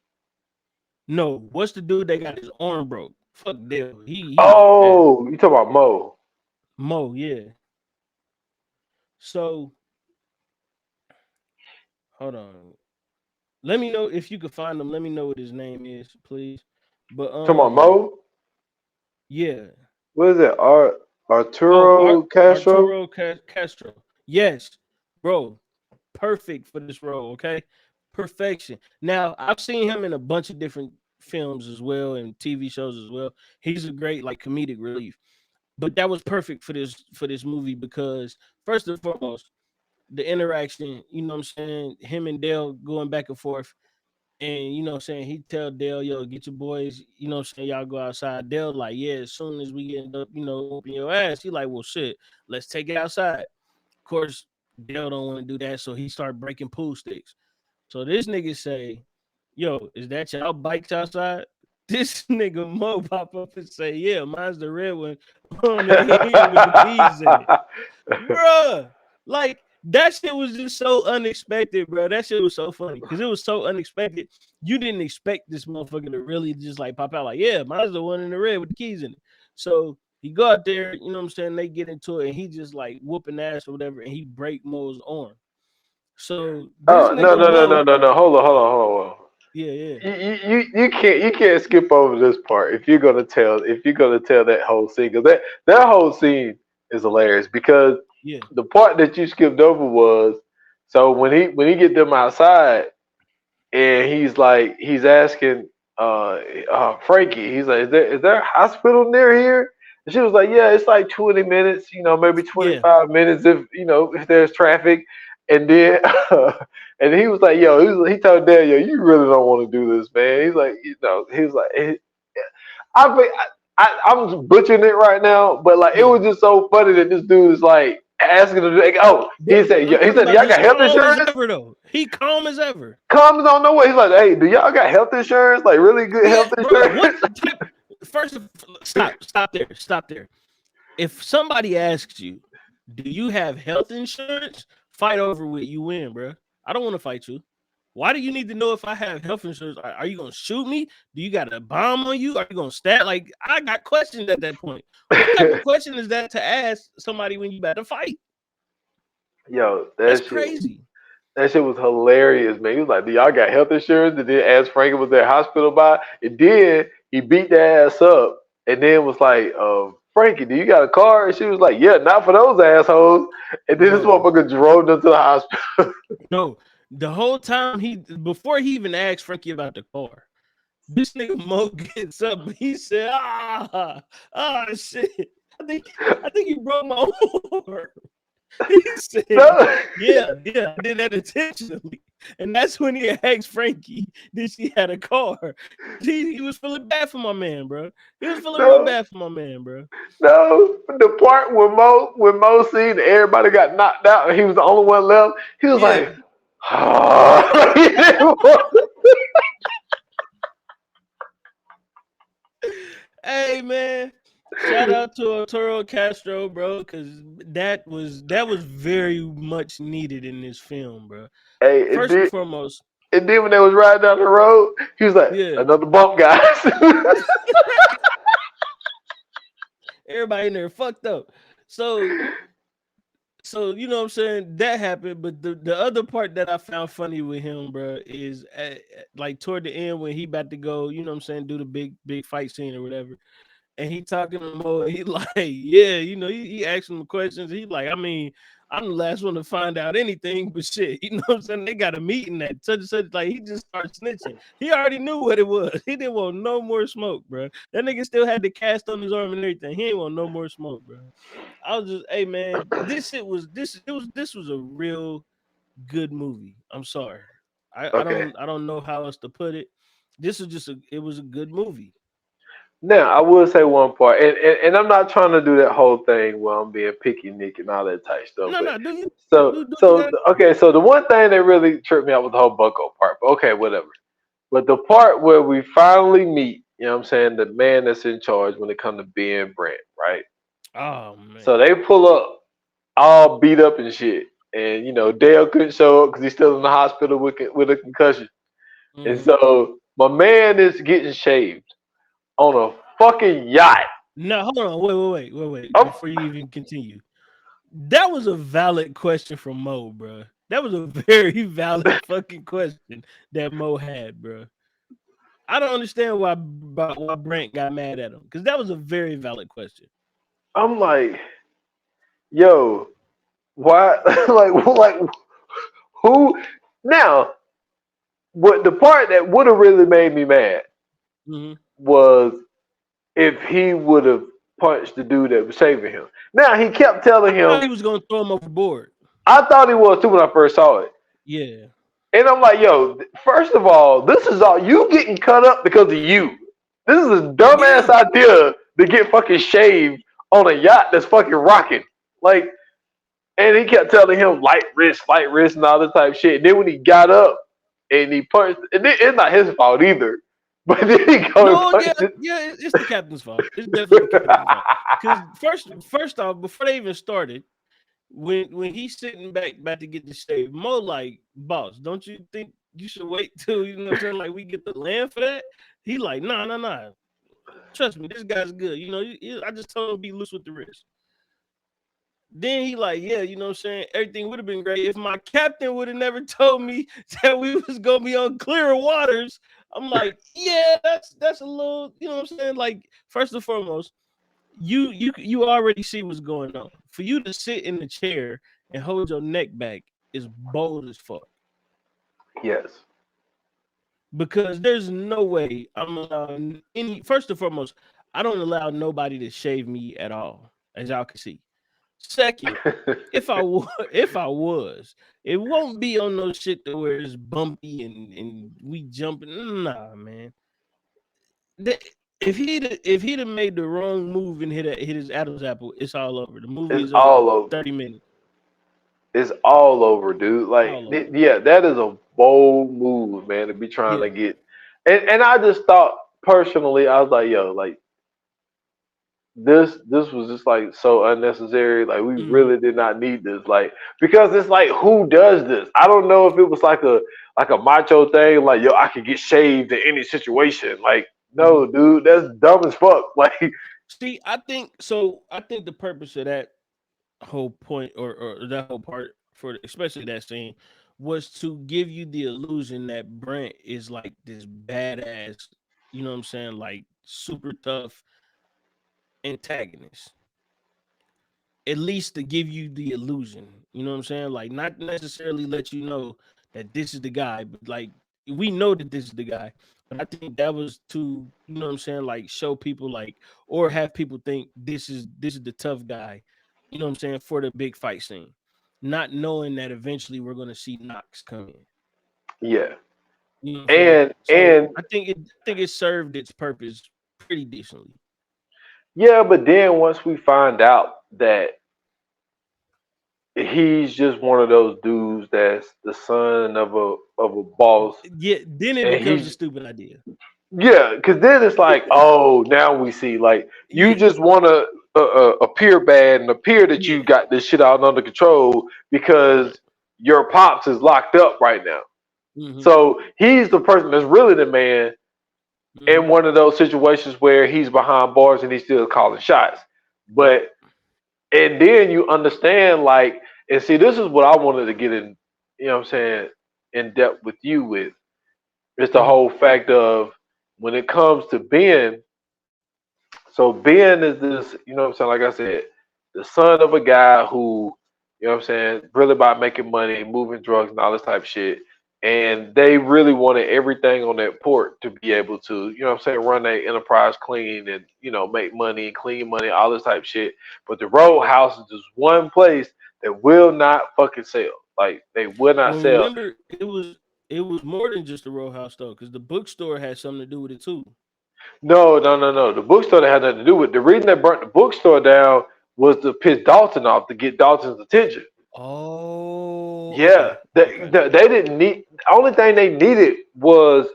Speaker 2: No, what's the dude that got his arm broke? Fuck Dale. He was bad.
Speaker 3: Oh, you talking about Mo?
Speaker 2: Mo, yeah. So hold on. Let me know if you could find him. Let me know what his name is, please. But
Speaker 3: Talking about Mo?
Speaker 2: yeah.
Speaker 3: What is it?
Speaker 2: Oh,
Speaker 3: Arturo Castro?
Speaker 2: Arturo Castro. Yes, bro. Perfect for this role. Okay, perfection. Now I've seen him in a bunch of different films as well and TV shows as well. He's a great like comedic relief. But that was perfect for this movie because first and foremost, the interaction, you know what I'm saying, him and Dale going back and forth. And you know what I'm saying, he tell Dale, yo, get your boys, you know what I'm saying, y'all go outside. Dale like, yeah, as soon as we end up, whooping your ass, he like, well shit, let's take it outside. Of course, Dale don't want to do that, so he start breaking pool sticks. So this nigga say, yo, is that y'all bikes outside? This nigga Mo pop up and say, yeah, mine's the red one on the end with the keys in it. Bruh, like that shit was just so unexpected, bro. That shit was so funny because it was so unexpected. You didn't expect this motherfucker to really just like pop out, like, yeah, mine's the one in the red with the keys in it. So he go out there, you know what I'm saying? They get into it, and he just like whooping ass or whatever, and he break Mo's arm. So this
Speaker 3: Oh no
Speaker 2: nigga
Speaker 3: no no no
Speaker 2: Mo,
Speaker 3: no no! Hold on.
Speaker 2: yeah, yeah,
Speaker 3: You can't skip over this part if you're gonna tell that whole scene, because that whole scene is hilarious, because
Speaker 2: yeah,
Speaker 3: the part that you skipped over was, so when he get them outside, and he's asking Frankie, he's like, is there a hospital near here? And she was like, yeah, it's like 20 minutes, maybe
Speaker 2: yeah,
Speaker 3: 25 minutes if there's traffic. And then and he was like, yo, he told Daniel, you really don't want to do this, man. He's like, he was like, I think I'm butchering it right now, but like it
Speaker 2: yeah.
Speaker 3: was just so funny that this dude is like asking him, like, oh,
Speaker 2: But I'm
Speaker 3: he
Speaker 2: talking
Speaker 3: said,
Speaker 2: about
Speaker 3: y'all
Speaker 2: just
Speaker 3: got health
Speaker 2: calm as
Speaker 3: insurance?
Speaker 2: ever though. He calm as ever.
Speaker 3: Comes on nowhere. He's like, hey, do y'all got health insurance? Like really good
Speaker 2: Yeah,
Speaker 3: health
Speaker 2: bro. What
Speaker 3: insurance?
Speaker 2: type? First, stop there. If somebody asks you, "Do you have health insurance?" Fight over with you win, bro. I don't want to fight you. Why do you need to know if I have health insurance? Are you gonna shoot me? Do you got a bomb on you? Are you gonna stab? Like I got questions at that point. What type of question is that to ask somebody when you about to fight?
Speaker 3: Yo,
Speaker 2: That's crazy.
Speaker 3: that shit was hilarious, man. He was like, do y'all got health insurance? And then asked Frankie was there hospital by. And then he beat their ass up, and then was like, Frankie, do you got a car? And she was like, yeah, not for those assholes. And then this
Speaker 2: No,
Speaker 3: motherfucker drove them to the hospital.
Speaker 2: no. The whole time before he even asked Frankie about the car, this nigga Mo gets up. He said, shit. I think he broke my arm." He said,
Speaker 3: No.
Speaker 2: yeah, I did that intentionally. And that's when he asked Frankie, did she had a car? He was feeling bad for my man, bro. He was feeling real
Speaker 3: No.
Speaker 2: bad for my man, bro.
Speaker 3: No, the part when Mo seen everybody got knocked out and he was the only one left, he was
Speaker 2: Yeah.
Speaker 3: like, oh.
Speaker 2: Hey man. Shout out to Arturo Castro, bro, because that was very much needed in this film, bro.
Speaker 3: Hey,
Speaker 2: First and foremost,
Speaker 3: and then when they was riding down the road, he was like,
Speaker 2: yeah.
Speaker 3: another bump, guys.
Speaker 2: Everybody in there fucked up. So you know what I'm saying, that happened, but the other part that I found funny with him, bro, is like toward the end when he about to go, you know what I'm saying, do the big fight scene or whatever, and he talking to Mo, and he like, yeah, he asking him questions. He like, I mean, I'm the last one to find out anything, but shit, you know what I'm saying? They got a meeting at such and such. Like he just started snitching. He already knew what it was. He didn't want no more smoke, bro. That nigga still had the cast on his arm and everything. He ain't want no more smoke, bro. I was just, hey man, this was a real good movie. I'm sorry. I
Speaker 3: Okay.
Speaker 2: don't know how else to put it. This was just it was a good movie.
Speaker 3: Now I will say one part, and I'm not trying to do that whole thing where I'm being picky, Nick, and all that type stuff.
Speaker 2: No,
Speaker 3: But
Speaker 2: no, do you
Speaker 3: so
Speaker 2: do you
Speaker 3: so
Speaker 2: got
Speaker 3: okay, so the one thing that really tripped me out was the whole Bucko part. But okay, whatever. But the part where we finally meet, you know what I'm saying, the man that's in charge when it comes to being Brent, right?
Speaker 2: Oh
Speaker 3: So
Speaker 2: man.
Speaker 3: they pull up all beat up and shit. And Dale couldn't show up because he's still in the hospital with a concussion. And
Speaker 2: Mm-hmm.
Speaker 3: so my man is getting shaved on a fucking yacht.
Speaker 2: No, hold on, wait.
Speaker 3: Oh,
Speaker 2: Before you even continue, that was a valid question from Mo, bro. That was a very valid fucking question that Mo had, bro. I don't understand why Brent got mad at him because that was a very valid question.
Speaker 3: I'm like, yo, why? like who? Now, what the part that would have really made me mad
Speaker 2: Mm-hmm.
Speaker 3: was if he would have punch the dude that was saving him. Now he kept telling
Speaker 2: I thought
Speaker 3: him,
Speaker 2: he was gonna throw him overboard.
Speaker 3: I thought he was too when I first saw it.
Speaker 2: Yeah.
Speaker 3: And I'm like, yo, first of all, this is all you getting cut up because of you. This is a dumbass
Speaker 2: Yeah.
Speaker 3: idea to get fucking shaved on a yacht that's fucking rocking. Like, and he kept telling him light wrist, and all this type of shit. And then when he got up and he punched, and it's not his fault either. But then he go and
Speaker 2: No, yeah,
Speaker 3: punched it.
Speaker 2: yeah, it's the captain's fault. It's definitely the captain's fault. Because first off, before they even started, when he's sitting back to get the shave, Mo like, boss, don't you think you should wait till you know what I'm saying? Like we get the land for that? He like, nah. Trust me, this guy's good. You know, I just told him to be loose with the wrist. Then he like, yeah, you know what I'm saying? Everything would have been great if my captain would have never told me that we was gonna be on clearer waters. I'm like, yeah, that's a little, you know what I'm saying? Like, first and foremost, you already see what's going on. For you to sit in the chair and hold your neck back is bold as fuck.
Speaker 3: Yes.
Speaker 2: Because there's no way I'm allowing any. First and foremost, I don't allow nobody to shave me at all, as y'all can see. Second, if I was, it won't be on no shit to where it's bumpy and we jumping. Nah, man. If he'd have made the wrong move and hit his Adam's apple, it's all over. The movie
Speaker 3: It's
Speaker 2: is over.
Speaker 3: all over.
Speaker 2: 30 minutes.
Speaker 3: It's all over, dude. Like,
Speaker 2: All over.
Speaker 3: yeah, that is a bold move, man, to be trying to get. And I just thought personally, I was like, yo, like this was just like so unnecessary. Like we really did not need this. Like because it's like who does this? I don't know if it was like a macho thing, like yo, I could get shaved in any situation. Like, no, dude, that's dumb as fuck. Like
Speaker 2: See, I think so. I think the purpose of that whole point or that whole part for especially that scene was to give you the illusion that Brent is like this badass, you know what I'm saying, like super tough antagonist. At least to give you the illusion, you know what I'm saying? Like not necessarily let you know that this is the guy, but like we know that this is the guy. But I think that was to, you know what I'm saying, like show people like or have people think this is the tough guy, you know what I'm saying, for the big fight scene. Not knowing that eventually we're gonna see Knox come in.
Speaker 3: yeah,
Speaker 2: You know what I'm saying? So
Speaker 3: and
Speaker 2: I think it served its purpose pretty decently.
Speaker 3: yeah, but then once we find out that he's just one of those dudes that's the son of a boss,
Speaker 2: Yeah, then it
Speaker 3: and
Speaker 2: becomes a
Speaker 3: he's
Speaker 2: stupid idea.
Speaker 3: yeah, because then it's like, oh, now we see like you
Speaker 2: Yeah,
Speaker 3: just want to appear bad and appear that you
Speaker 2: yeah,
Speaker 3: got this shit out under control
Speaker 2: right.
Speaker 3: because your pops is locked up right now.
Speaker 2: Mm-hmm.
Speaker 3: So he's the person that's really the man in
Speaker 2: Mm-hmm.
Speaker 3: one of those situations where he's behind bars and he's still calling shots.
Speaker 2: Yep.
Speaker 3: But and then you understand like and see this is what I wanted to get in, you know what I'm saying, in depth with you with. It's the
Speaker 2: Mm-hmm.
Speaker 3: whole fact of when it comes to Ben. So Ben is this, you know what I'm saying, like I said, the son of a guy who, you know what I'm saying, really about making money, moving drugs and all this type of shit. And they really wanted everything on that port to be able to, you know what I'm saying, run their enterprise clean and, you know, make money, clean money, all this type of shit. But the Roadhouse is just one place that will not fucking sell. Like they will not
Speaker 2: Well,
Speaker 3: sell.
Speaker 2: remember, it was more than just the row house though, because the bookstore had something to do with it too.
Speaker 3: No. The bookstore that had nothing to do with it. The reason they burnt the bookstore down was to piss Dalton off to get Dalton's attention.
Speaker 2: Oh,
Speaker 3: Yeah,
Speaker 2: okay,
Speaker 3: they,
Speaker 2: okay.
Speaker 3: they didn't need. The only thing they needed was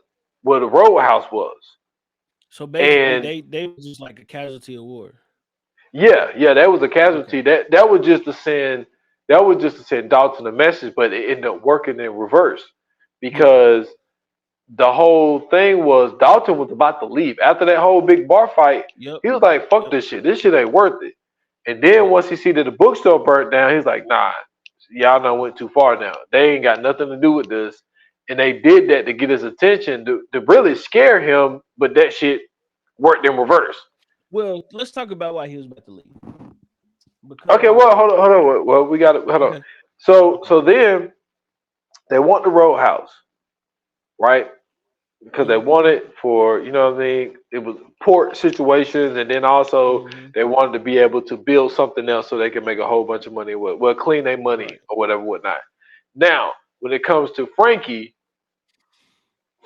Speaker 3: where the Roadhouse was,
Speaker 2: So basically,
Speaker 3: and
Speaker 2: they were just like a casualty of war.
Speaker 3: yeah, that was a
Speaker 2: Okay.
Speaker 3: casualty. That was just to send. That was just to send Dalton a message, but it ended up working in reverse
Speaker 2: Yeah.
Speaker 3: because the whole thing was Dalton was about to leave after that whole big bar fight.
Speaker 2: Yep.
Speaker 3: He was like, "Fuck
Speaker 2: Yep.
Speaker 3: this shit. This shit ain't worth it." And then
Speaker 2: Right.
Speaker 3: once he see that the bookstore burnt down, he's like, "Nah, y'all done went too far now. They ain't got nothing to do with this." And they did that to get his attention to really scare him, but that shit worked in reverse.
Speaker 2: Well, let's talk about why he was about to leave.
Speaker 3: Okay,
Speaker 2: Because
Speaker 3: well, hold on. Well, we got to hold on.
Speaker 2: okay,
Speaker 3: So
Speaker 2: okay,
Speaker 3: so then they want the Roadhouse, right? because they wanted for, you know what I mean, it was port situations, and then also
Speaker 2: Mm-hmm.
Speaker 3: they wanted to be able to build something else so they can make a whole bunch of money, well, clean their money
Speaker 2: Right.
Speaker 3: or whatever, whatnot. Now, when it comes to Frankie,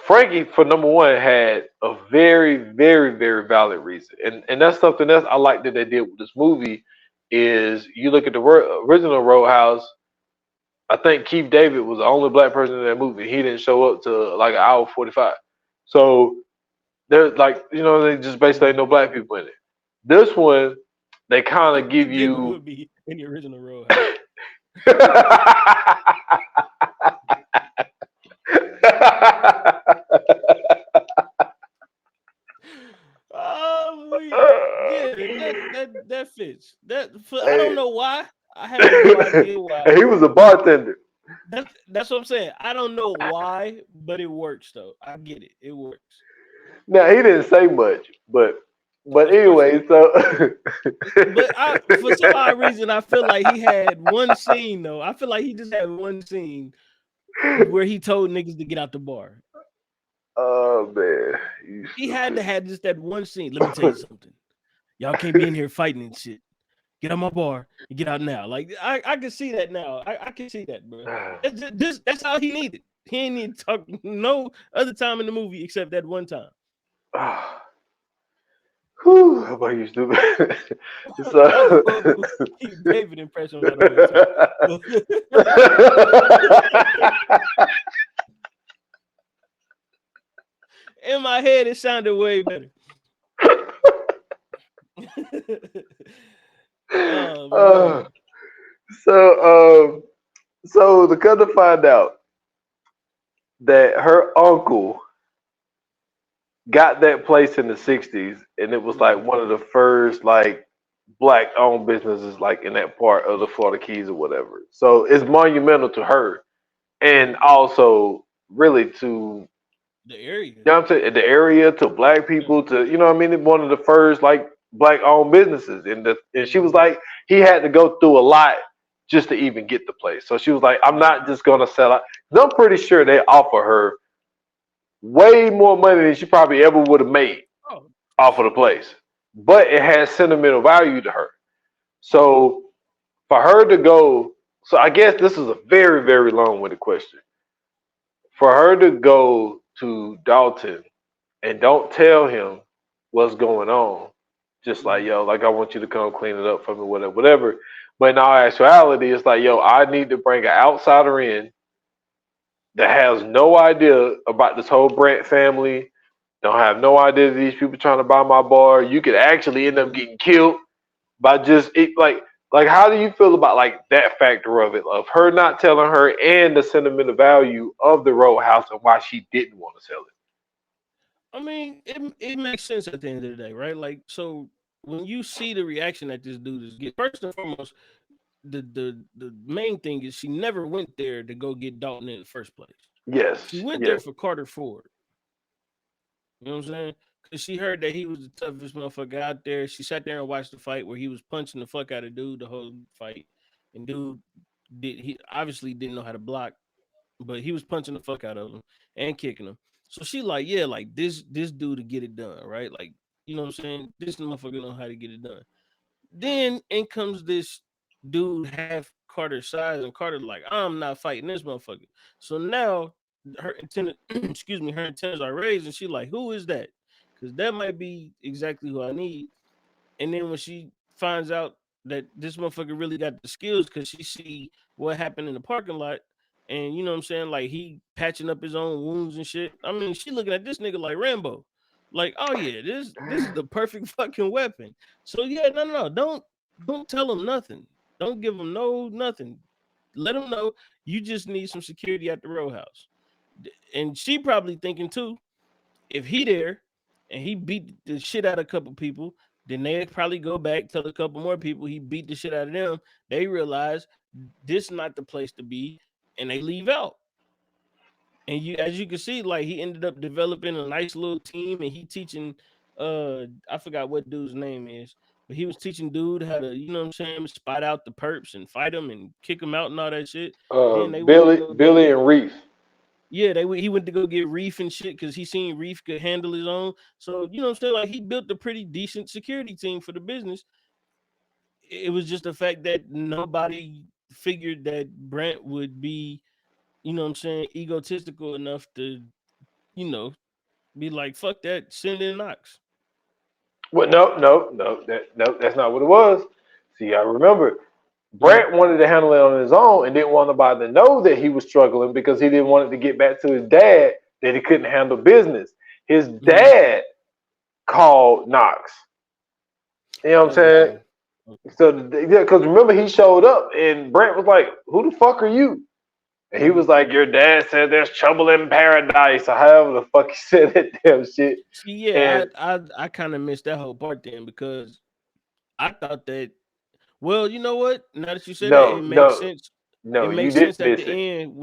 Speaker 3: for number one, had a very, very, very valid reason, and that's something else I like that they did with this movie. Is you look at the original Roadhouse, I think Keith David was the only black person in that movie. He didn't show up to like an hour 45. So there's like, you know, they just basically ain't no black people in it. This one, they kind of give
Speaker 2: Keith David
Speaker 3: you.
Speaker 2: would be in the original Roadhouse. Yeah, that fits. I don't
Speaker 3: Hey,
Speaker 2: know why. I have no idea why.
Speaker 3: he was a bartender.
Speaker 2: That's what I'm saying. I don't know why, but it works though. I get it. It works.
Speaker 3: Now he didn't say much, but
Speaker 2: Of course he
Speaker 3: anyway,
Speaker 2: did.
Speaker 3: so
Speaker 2: But for some odd reason, I feel like he had one scene though. I feel like he just had one scene where he told niggas to get out the bar.
Speaker 3: oh man, you
Speaker 2: He had to have just that one scene. Let me tell you something. Y'all can't be in here fighting and shit. Get out my bar and get out now. Like I can see that now. I can see that, bro. That's all he needed. He ain't need to talk no other time in the movie except that one time.
Speaker 3: stupid. Whew, how about you, stupid?
Speaker 2: That was
Speaker 3: So.
Speaker 2: a Keith David impression by the way too. In my head, it sounded way better. Oh
Speaker 3: Uh,
Speaker 2: man.
Speaker 3: so to come to find out that her uncle got that place in the '60s, and it was like
Speaker 2: Mhm.
Speaker 3: one of the first like black-owned businesses like in that part of the Florida Keys or whatever. So it's monumental to her, and
Speaker 2: Right.
Speaker 3: also really to,
Speaker 2: The area.
Speaker 3: you know what I'm saying, the area, to black people,
Speaker 2: Mhm.
Speaker 3: to, you know what I mean, one of the first like black-owned businesses, and she was
Speaker 2: Mhm.
Speaker 3: like, he had to go through a lot just to even get the place. So she was like, I'm
Speaker 2: Right.
Speaker 3: not just gonna sell out. I'm pretty sure they offer her way more money than she probably ever would have made
Speaker 2: Oh,
Speaker 3: off of the
Speaker 2: shit.
Speaker 3: place, but it has sentimental value to her.
Speaker 2: Right.
Speaker 3: So for her to go, so I guess this is a very, very long-winded question. For her to go to Dalton and don't tell him what's going on, just like,
Speaker 2: Mhm.
Speaker 3: yo, like, I want you to come clean it up for me, whatever, whatever. But in all actuality, it's like, yo, I need to bring an outsider in that has no idea about this whole Brant family, don't have no idea that these people trying to buy my bar. You could actually end up
Speaker 2: Mhm.
Speaker 3: getting killed by just it, like how do you feel about like that factor of it, of her not telling her, and the sentimental value of the Roadhouse and why she didn't want to sell it?
Speaker 2: I mean, it makes sense at the end of the day, right? Like, so when you see the reaction that this dude is getting, first and foremost, the main thing is she never went there to go get Dalton in the first place. She
Speaker 3: Yes,
Speaker 2: went there
Speaker 3: yes.
Speaker 2: for Carter Ford. You know what I'm saying? Because she heard that he was the toughest motherfucker out there. She sat there and watched the fight where he was punching the fuck out of dude the whole fight, and dude he obviously didn't know how to block, but he was punching the fuck out of him and kicking him. So she like, yeah, like this dude to get it done, right? Like, you know what I'm saying? This motherfucker know how to get it done. Then in comes this dude half Carter's size, and Carter like, I'm not fighting this motherfucker. So now her antenna, excuse me, her antennas are raised, and she like, who is that? Because that might be exactly who I need. And then when she finds out that this motherfucker really got the skills, because she see what happened in the parking lot, and you know what I'm saying, like he patching up his own wounds and shit. I mean, she looking at this nigga like Rambo, like, oh yeah, this is the perfect fucking weapon. So yeah, no, don't tell him nothing. Don't give him no nothing. Let him know you just need some security at the row house. And she probably thinking too, if he there and he beat the shit out of a couple people, then they probably go back, tell a couple more people he beat the shit out of them. They realize this not the place to be, and they leave out. And you, as you can see, like he ended up developing a nice little team, and he teaching, I forgot what dude's name is, but he was teaching dude how to, you know what I'm saying, spot out the perps and fight them and kick them out and all that shit. Then they went and go do
Speaker 3: Billy and Reef.
Speaker 2: Yeah, he went to go get Reef and shit because he seen Reef could handle his own. So you know what I'm saying? Like he built a pretty decent security team for the business. It was just the fact that nobody figured that Brent would be, you know what I'm saying, egotistical enough to, you know, be like, fuck that, send in Knox.
Speaker 3: Well, no, that's not what it was. See, I remember
Speaker 2: Mm-hmm.
Speaker 3: Brent wanted to handle it on his own and didn't want nobody to know that he was struggling because he didn't want it to get back to his dad that he couldn't handle business. His
Speaker 2: Mm-hmm.
Speaker 3: dad called Knox. You know what I'm
Speaker 2: Oh,
Speaker 3: saying?
Speaker 2: okay. Okay.
Speaker 3: So, yeah, because remember he showed up and Brent was like, "Who the fuck are you?" And he
Speaker 2: Mm-hmm.
Speaker 3: was like, "Your dad said there's trouble in paradise," or however the fuck he said that damn shit.
Speaker 2: See, yeah,
Speaker 3: And
Speaker 2: I kind of missed that whole part then because I thought that. Well, you know what? Now that you say that,
Speaker 3: no,
Speaker 2: it makes
Speaker 3: no,
Speaker 2: sense.
Speaker 3: no,
Speaker 2: It
Speaker 3: you
Speaker 2: makes sense
Speaker 3: didn't
Speaker 2: at the
Speaker 3: miss it.
Speaker 2: end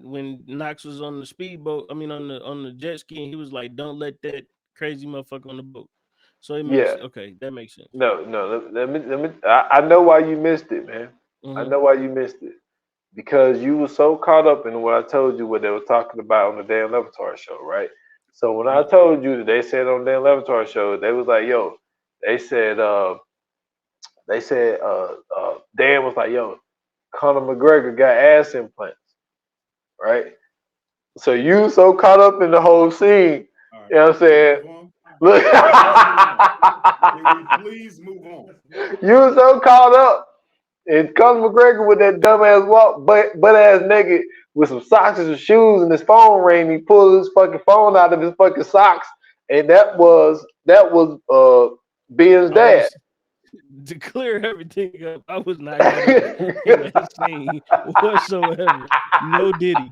Speaker 2: when Knox was on the speedboat. I mean, on the jet ski, and he was like, "Don't let that crazy motherfucker on the boat." So it makes
Speaker 3: Yeah.
Speaker 2: okay. That makes sense.
Speaker 3: No. I know why you missed it, man. I
Speaker 2: Mm-hmm.
Speaker 3: know why you missed it because you were so caught up in what I told you what they were talking about on the Dan Levitar show, right? So when I
Speaker 2: Yeah.
Speaker 3: told you that they said on Dan Levitar show, they was like, "Yo," they said, Dan was like, "Yo, Conor McGregor got ass implants," right? So you so caught up in the whole scene,
Speaker 4: All right.
Speaker 3: you know what I'm
Speaker 4: Can we
Speaker 3: saying?
Speaker 4: move on?
Speaker 3: Look,
Speaker 4: Let's move on. Can we please move on?
Speaker 3: you were so caught up. And Conor McGregor with that dumbass walk, butt ass naked with some socks and some shoes and his phone rang. He pulled his fucking phone out of his fucking socks, and that was Ben's
Speaker 2: I
Speaker 3: dad.
Speaker 2: was to clear everything up. I was not caught up in that scene whatsoever. No Diddy.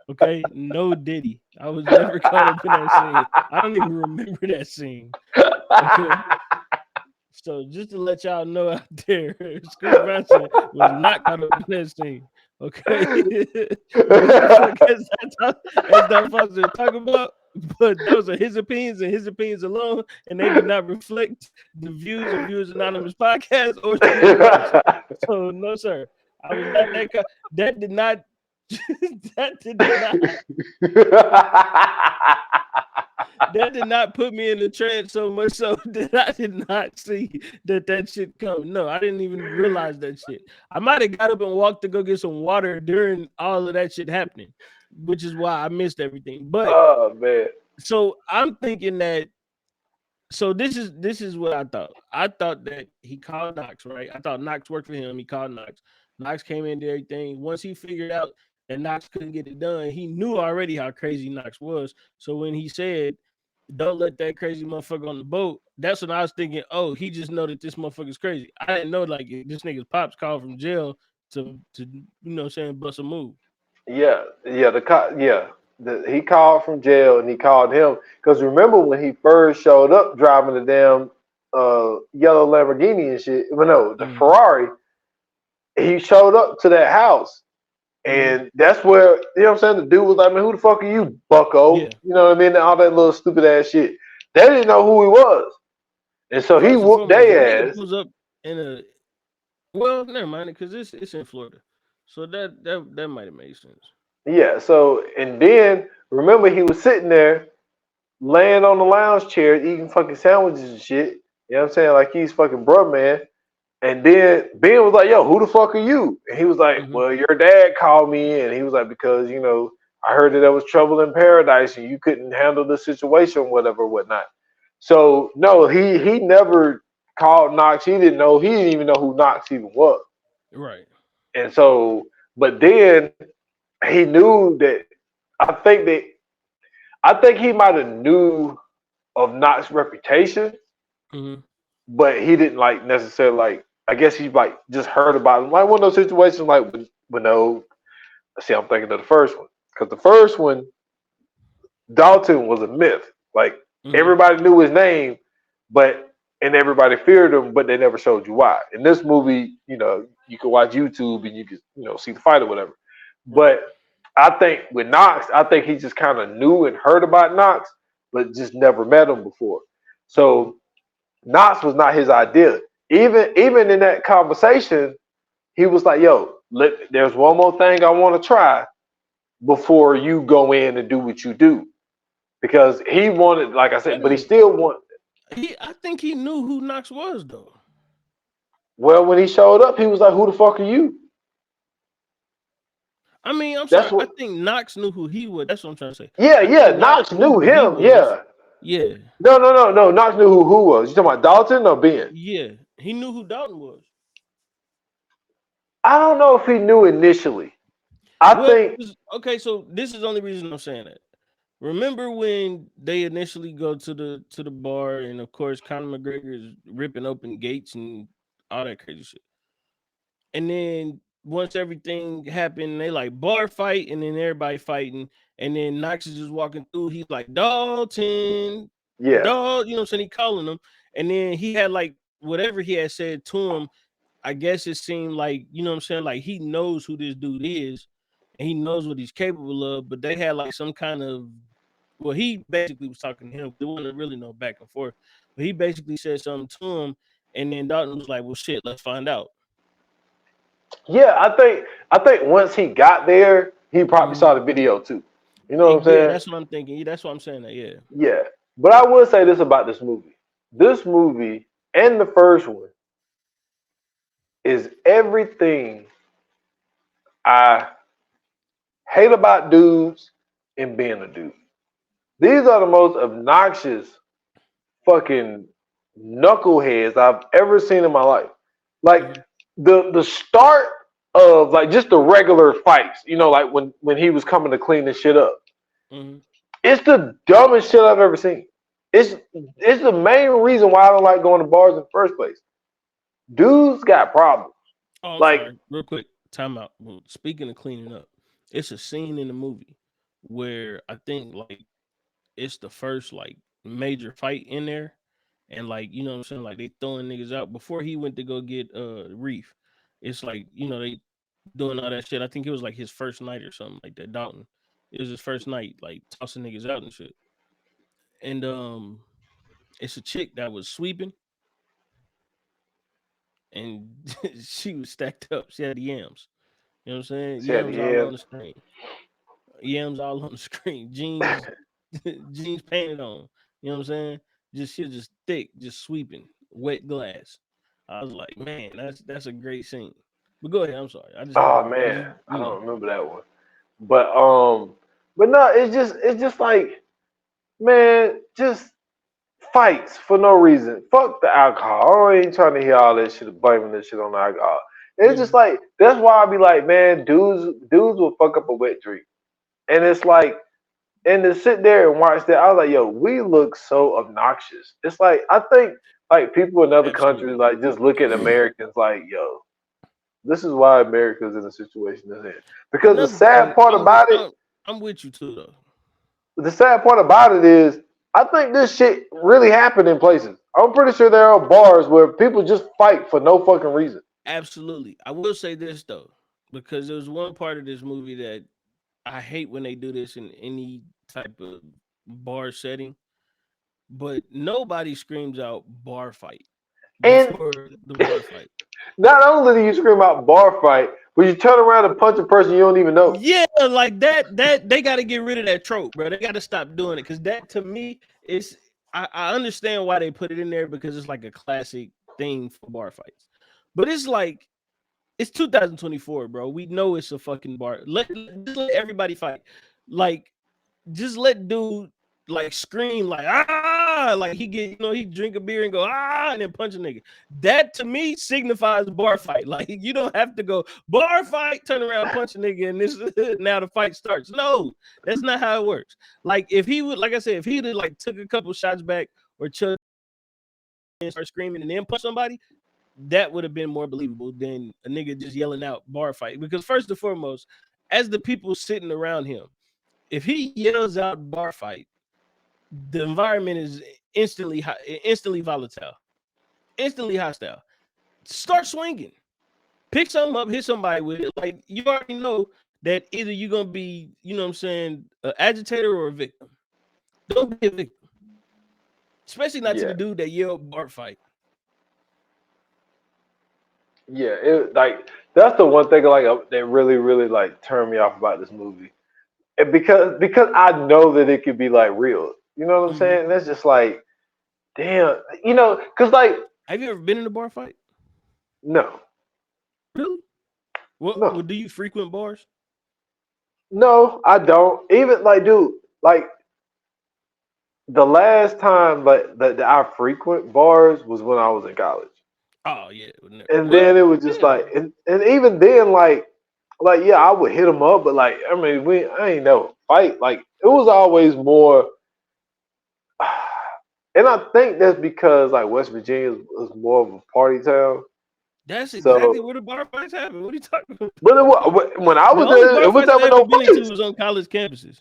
Speaker 2: Okay, no Diddy. I was never caught up in that scene. I don't even remember that scene. Okay. So just to let y'all know out there, Scoop Bronson was not caught up in that scene. Okay. But who the fuck is that as Don Foster talking about? But those are his opinions and his opinions alone, and they do not reflect the views of Viewers Anonymous podcast or Scoop Bronson. So no, sir. I was not that that did not that did not that did not put me in the trance so much so that I did not see that shit come. No, I didn't even realize that shit. I might have got up and walked to go get some water during all of that shit happening, which is why I missed everything. But
Speaker 3: Oh man.
Speaker 2: so I'm thinking that so this is what I thought. I thought that he called Knox, right? I thought Knox worked for him. He called Knox. Knox came in, did everything. Once he figured out that Knox couldn't get it done, he knew already how crazy Knox was. So when he said, "Don't let that crazy motherfucker on the boat," that's when I was thinking, "Oh, he just know that this motherfucker's crazy." I didn't know like this nigga's pops called from jail to you know what I'm saying bust a move.
Speaker 3: He called from jail and he called him because remember when he first showed up driving the damn yellow Lamborghini and shit. Well, no, the
Speaker 2: Mm-hmm.
Speaker 3: Ferrari. He showed up to that house.
Speaker 2: Mm-hmm.
Speaker 3: And that's where, you know what I'm saying? The dude was like, "Man, who the fuck are you, bucko?"
Speaker 2: Yeah.
Speaker 3: You know what I mean? All that little stupid ass shit. They didn't know who he was. And so he
Speaker 2: First and
Speaker 3: whooped
Speaker 2: foremost, a nigga
Speaker 3: their ass.
Speaker 2: pulls up in a well, never mind it because it's in Florida, so that might have made sense.
Speaker 3: Yeah, so, and then, remember, he was sitting there laying on the lounge chair eating fucking sandwiches and shit. You know what I'm saying? Like he's fucking bruh, man. And then Ben was like, "Yo, who the fuck are you?" And he was like,
Speaker 2: Mm-hmm.
Speaker 3: "Well, your dad called me," and he was like, "Because I heard that there was trouble in paradise and you couldn't handle the situation, whatever, whatnot." So no, he never called Knox. He didn't know. He didn't even know who Knox even was.
Speaker 2: Right.
Speaker 3: And so, but then he knew that. I think that I think he might have knew of Knox's reputation,
Speaker 2: Mm-hmm.
Speaker 3: but he didn't like necessarily like. I guess he like just heard about him, like one of those situations, like when no. See, I'm thinking of the first one because the first one, Dalton was a myth. Like
Speaker 2: Mm-hmm.
Speaker 3: everybody knew his name, but and everybody feared him, but they never showed you why. In this movie, you could watch YouTube and you could see the fight or whatever.
Speaker 2: Right.
Speaker 3: But I think with Knox, I think he just kind of knew and heard about Knox, but just never met him before.
Speaker 2: Mm-hmm.
Speaker 3: So Knox was not his idea. Even in that conversation, he was like, "Yo, there's one more thing I want to try." before you go in and do what you do. Because he wanted, like I said, but he
Speaker 2: Hey,
Speaker 3: still want.
Speaker 2: I think he knew who Knox was though.
Speaker 3: Well, when he showed up, he was like, "Who the fuck are you?"
Speaker 2: I mean, I'm
Speaker 3: That's
Speaker 2: sorry. I
Speaker 3: what.
Speaker 2: think Knox knew who he was. That's what I'm trying to say.
Speaker 3: Yeah,
Speaker 2: I
Speaker 3: yeah.
Speaker 2: think Knox
Speaker 3: Knox
Speaker 2: knew
Speaker 3: knew
Speaker 2: who he
Speaker 3: him.
Speaker 2: was.
Speaker 3: Yeah.
Speaker 2: Yeah,
Speaker 3: No, no, no, no. Knox knew who was. You talking about Dalton or Ben?
Speaker 2: yeah. He knew who Dalton was.
Speaker 3: I don't know if he knew initially. I
Speaker 2: Well,
Speaker 3: think.
Speaker 2: okay. So this is the only reason I'm saying that. Remember when they initially go to the bar, and of course Conor McGregor is ripping open gates and all that crazy shit. And then once everything happened, they like bar fight, and then everybody fighting, and then Knox is just walking through. He's like Dalton,
Speaker 3: Yeah,
Speaker 2: dog. You know what I'm saying? He calling him, and then he had like whatever he had said to him. I guess it seemed like, you know what I'm saying, like he knows who this dude is, and he knows what he's capable of. But they had like some kind of, well, he basically was talking to him. There wasn't really no back and forth, but he basically said something to him, and then Dalton was like, "Well, shit, let's find out."
Speaker 3: yeah. I think once he got there, he probably
Speaker 2: Mhm.
Speaker 3: saw the video too. You know what I'm
Speaker 2: Yeah,
Speaker 3: saying?
Speaker 2: that's what I'm thinking. Yeah, that's what I'm saying. That yeah.
Speaker 3: Yeah. But I will say this about this movie. This movie and the first one is everything I hate about dudes and being a dude. These are the most obnoxious fucking knuckleheads I've ever seen in my life. Like
Speaker 2: Mhm.
Speaker 3: the start of like just the regular fights, like when he was coming to clean this shit up.
Speaker 2: Mhm.
Speaker 3: It's the dumbest shit I've ever seen. It's the main reason why I don't like going to bars in the first place. Dudes got problems.
Speaker 2: Oh, I'm
Speaker 3: Like,
Speaker 2: sorry. Real quick, time out. Well, speaking of cleaning up, it's a scene in the movie where I think like it's the first like major fight in there, and like, you know what I'm saying, like they throwing niggas out before he went to go get Reef. It's like, they doing all that shit. I think it was like his first night or something like that. Dalton, it was his first night, like tossing niggas out and shit. And it's a chick that was sweeping, and she was stacked up. She had yams. You know what I'm saying?
Speaker 3: she had the
Speaker 2: Yams all on
Speaker 3: hands.
Speaker 2: the screen. Yams all on the screen. Jeans, jeans painted on. You know what I'm saying? Just shit, just thick, just sweeping, wet glass. I was like, man, that's a great scene. But go ahead. I'm sorry. I just had to.
Speaker 3: Oh
Speaker 2: I
Speaker 3: man,
Speaker 2: just
Speaker 3: I don't remember that one. But no, it's just like, man, just fights for no reason. Fuck the alcohol. I ain't trying to hear all that shit, blaming this shit on the alcohol. It's just
Speaker 2: Mhm.
Speaker 3: like that's why I be like, man, dudes will fuck up a wet dream, and it's like, and to sit there and watch that, I was like, yo, we look so obnoxious. It's like I think like people in other countries
Speaker 2: Absolutely.
Speaker 3: like just look at Americans like, yo, this is why America's in the situation it's in. Because the
Speaker 2: Another
Speaker 3: sad
Speaker 2: thing,
Speaker 3: part about it,
Speaker 2: I'm with you too though.
Speaker 3: the sad part about it is, I think this shit really happened in places. I'm pretty sure there are bars where people just fight for no fucking reason.
Speaker 2: Absolutely. I will say this though, because there's one part of this movie that I hate when they do this in any type of bar setting, but nobody screams out bar fight
Speaker 3: And
Speaker 2: before the bar fight.
Speaker 3: not only do you scream out bar fight, but you turn around and punch a person you don't even know.
Speaker 2: Yeah, like that they got to get rid of that trope, bro. They got to stop doing it, because that to me is, I understand why they put it in there, because it's like a classic thing for bar fights. But it's like, it's 2024, bro. We know it's a fucking bar. Just let everybody fight. Like, just let dude like scream like like he get, he drink a beer and go and then punch a nigga. That to me signifies bar fight. Like, you don't have to go bar fight, turn around, punch a nigga, and this now the fight starts. No, that's not how it works. Like, if he would, like I said, if he'd have like took a couple shots back or chugged and start screaming and then punch somebody, that would have been more believable than a nigga just yelling out bar fight. Because first and foremost, as the people sitting around him, if he yells out bar fight, the environment is instantly volatile, instantly hostile. Start swinging, pick something up, hit somebody with it. Like, you already know that either you're gonna be, you know what I'm saying, an agitator or a victim. Don't be a victim, especially not to
Speaker 3: Yeah,
Speaker 2: the dude that yelled bar fight.
Speaker 3: yeah. It like that's the one thing like that really, really like turned me off about this movie. And because I know that it could be like real. You know what I'm saying? And that's just like, damn. Because like,
Speaker 2: Have you ever been in a bar fight?
Speaker 3: no,
Speaker 2: Really? What
Speaker 3: no,
Speaker 2: do you frequent bars?
Speaker 3: no, I don't. Even like, dude, like the last time that I frequent bars was when I was in college.
Speaker 2: Oh yeah.
Speaker 3: And
Speaker 2: Well,
Speaker 3: then it was just
Speaker 2: yeah.
Speaker 3: like, and even then, like yeah, I would hit them up, but like, I mean, I ain't never fight. Like, it was always more, and I think that's because like West Virginia is more of a party town.
Speaker 2: That's exactly
Speaker 3: So,
Speaker 2: where the bar fights happen. What are you talking about?
Speaker 3: but when I
Speaker 2: The
Speaker 3: was
Speaker 2: only
Speaker 3: there,
Speaker 2: bar
Speaker 3: it was
Speaker 2: fights I've
Speaker 3: never
Speaker 2: ever
Speaker 3: no
Speaker 2: been into
Speaker 3: fights.
Speaker 2: was on college campuses.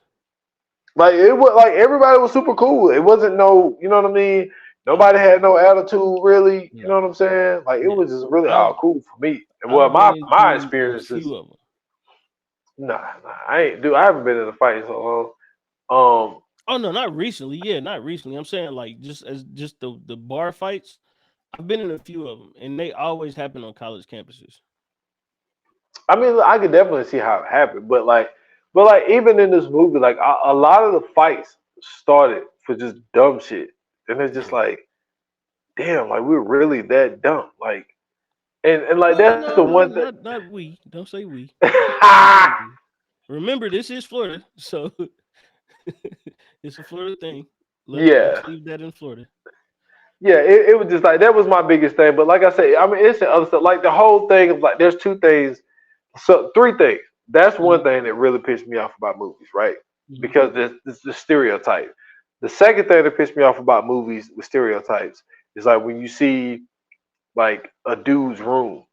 Speaker 3: Like it was like everybody was super cool. It wasn't no, you know what I mean. Nobody had no attitude, really. You
Speaker 2: No.
Speaker 3: know what I'm saying? Like it
Speaker 2: Yeah.
Speaker 3: was just really
Speaker 2: I've
Speaker 3: all cool for me. And well,
Speaker 2: I've been
Speaker 3: my
Speaker 2: into a
Speaker 3: experiences,
Speaker 2: few of them.
Speaker 3: nah, I ain't do. I haven't been in a fight in so long.
Speaker 2: Oh no, not recently. Yeah, not recently. I'm saying like just the bar fights. I've been in a few of them, and they always happen on college campuses.
Speaker 3: I mean, I could definitely see how it happened, but like even in this movie, like a lot of the fights started for just dumb shit, and it's just
Speaker 2: Yeah.
Speaker 3: like, damn, like we're really that dumb, like, and like
Speaker 2: Well,
Speaker 3: that's the
Speaker 2: no,
Speaker 3: one thing.
Speaker 2: not we. Don't say we. Don't say we. Remember, this is Florida, so it's a Florida thing. Let's
Speaker 3: Yeah,
Speaker 2: leave that in Florida.
Speaker 3: yeah, it was just like that was my biggest thing. But like I said, I mean, it's the other stuff. Like the whole thing of like, there's two things, so three things. That's
Speaker 2: Hmm.
Speaker 3: one thing that really pissed me off about movies, right?
Speaker 2: Hmm.
Speaker 3: Because there's the stereotype. The second thing that pissed me off about movies with stereotypes is like when you see like a dude's room.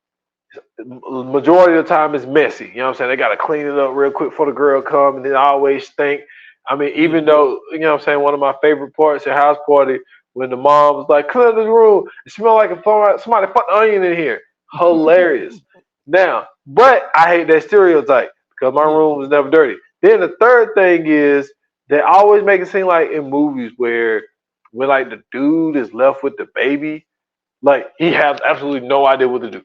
Speaker 3: Majority of the time it's messy. You know what I'm saying? They gotta clean it up real quick before the girl come, and it always stink. I mean, even
Speaker 2: Yeah.
Speaker 3: though you know what I'm saying, one of my favorite parts at house party when the mom was like, "Clean the room. It smell like somebody put the onion in here." Hilarious. Now, but I hate that stereotype because my
Speaker 2: Yeah.
Speaker 3: room was never dirty. Then the third thing is they always make it seem like in movies where when like the dude is left with the baby, like he has absolutely no idea what to do.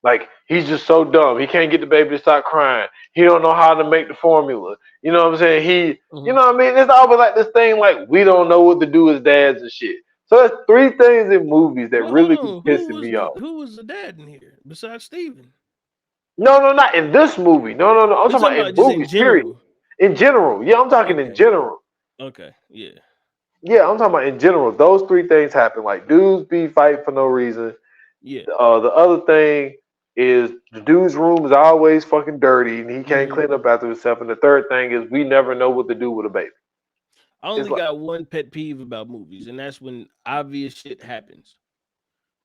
Speaker 3: Like he's just so dumb. He can't get the baby to stop crying. He don't know how to make the formula. You know what I'm saying? You
Speaker 2: Hmm.
Speaker 3: know what I mean? It's always like this thing like we don't know what to do as dads and shit. So there's three things in movies that
Speaker 2: Well, hold
Speaker 3: really be
Speaker 2: on.
Speaker 3: pissing me off.
Speaker 2: Who was the dad in here besides Steven?
Speaker 3: No, no, not in this movie. No, no, no. I'm
Speaker 2: We're
Speaker 3: talking
Speaker 2: talking
Speaker 3: about
Speaker 2: about
Speaker 3: in
Speaker 2: just in
Speaker 3: movies. Period.
Speaker 2: general.
Speaker 3: In general, yeah, I'm talking in
Speaker 2: Okay.
Speaker 3: general.
Speaker 2: Okay. Yeah.
Speaker 3: Yeah, I'm talking about in general. Those three things happen. Like dudes be fighting for no reason.
Speaker 2: Yeah.
Speaker 3: The other thing is the dude's room is always fucking dirty and he can't
Speaker 2: Hmm.
Speaker 3: clean up after himself. And the third thing is we never know what to do with a baby.
Speaker 2: I
Speaker 3: It's
Speaker 2: only
Speaker 3: like
Speaker 2: got one pet peeve about movies, and that's when obvious shit happens.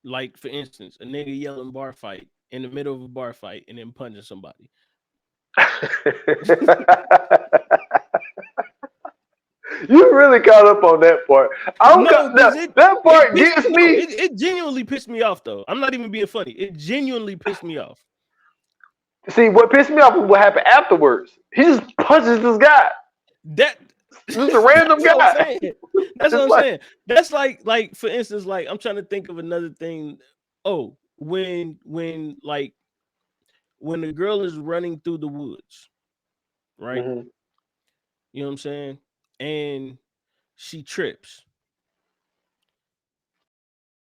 Speaker 2: Like, for instance, a nigga yelling bar fight in the middle of a bar fight and then punching somebody.
Speaker 3: you really caught up on that part.
Speaker 2: No, because
Speaker 3: That
Speaker 2: it
Speaker 3: part
Speaker 2: pissed
Speaker 3: gets
Speaker 2: me. No,
Speaker 3: me.
Speaker 2: it genuinely pissed me off though. I'm not even being funny. It genuinely pissed me off.
Speaker 3: See, what pissed me off was what happened afterwards. He just punches this guy,
Speaker 2: That
Speaker 3: just a random
Speaker 2: that's what I'm
Speaker 3: guy.
Speaker 2: saying. That's what
Speaker 3: It's
Speaker 2: I'm
Speaker 3: like,
Speaker 2: saying. That's like for instance, like I'm trying to think of another thing. Oh, when the girl is running through the woods, right?
Speaker 3: mhm.
Speaker 2: You know what I'm saying? And she trips.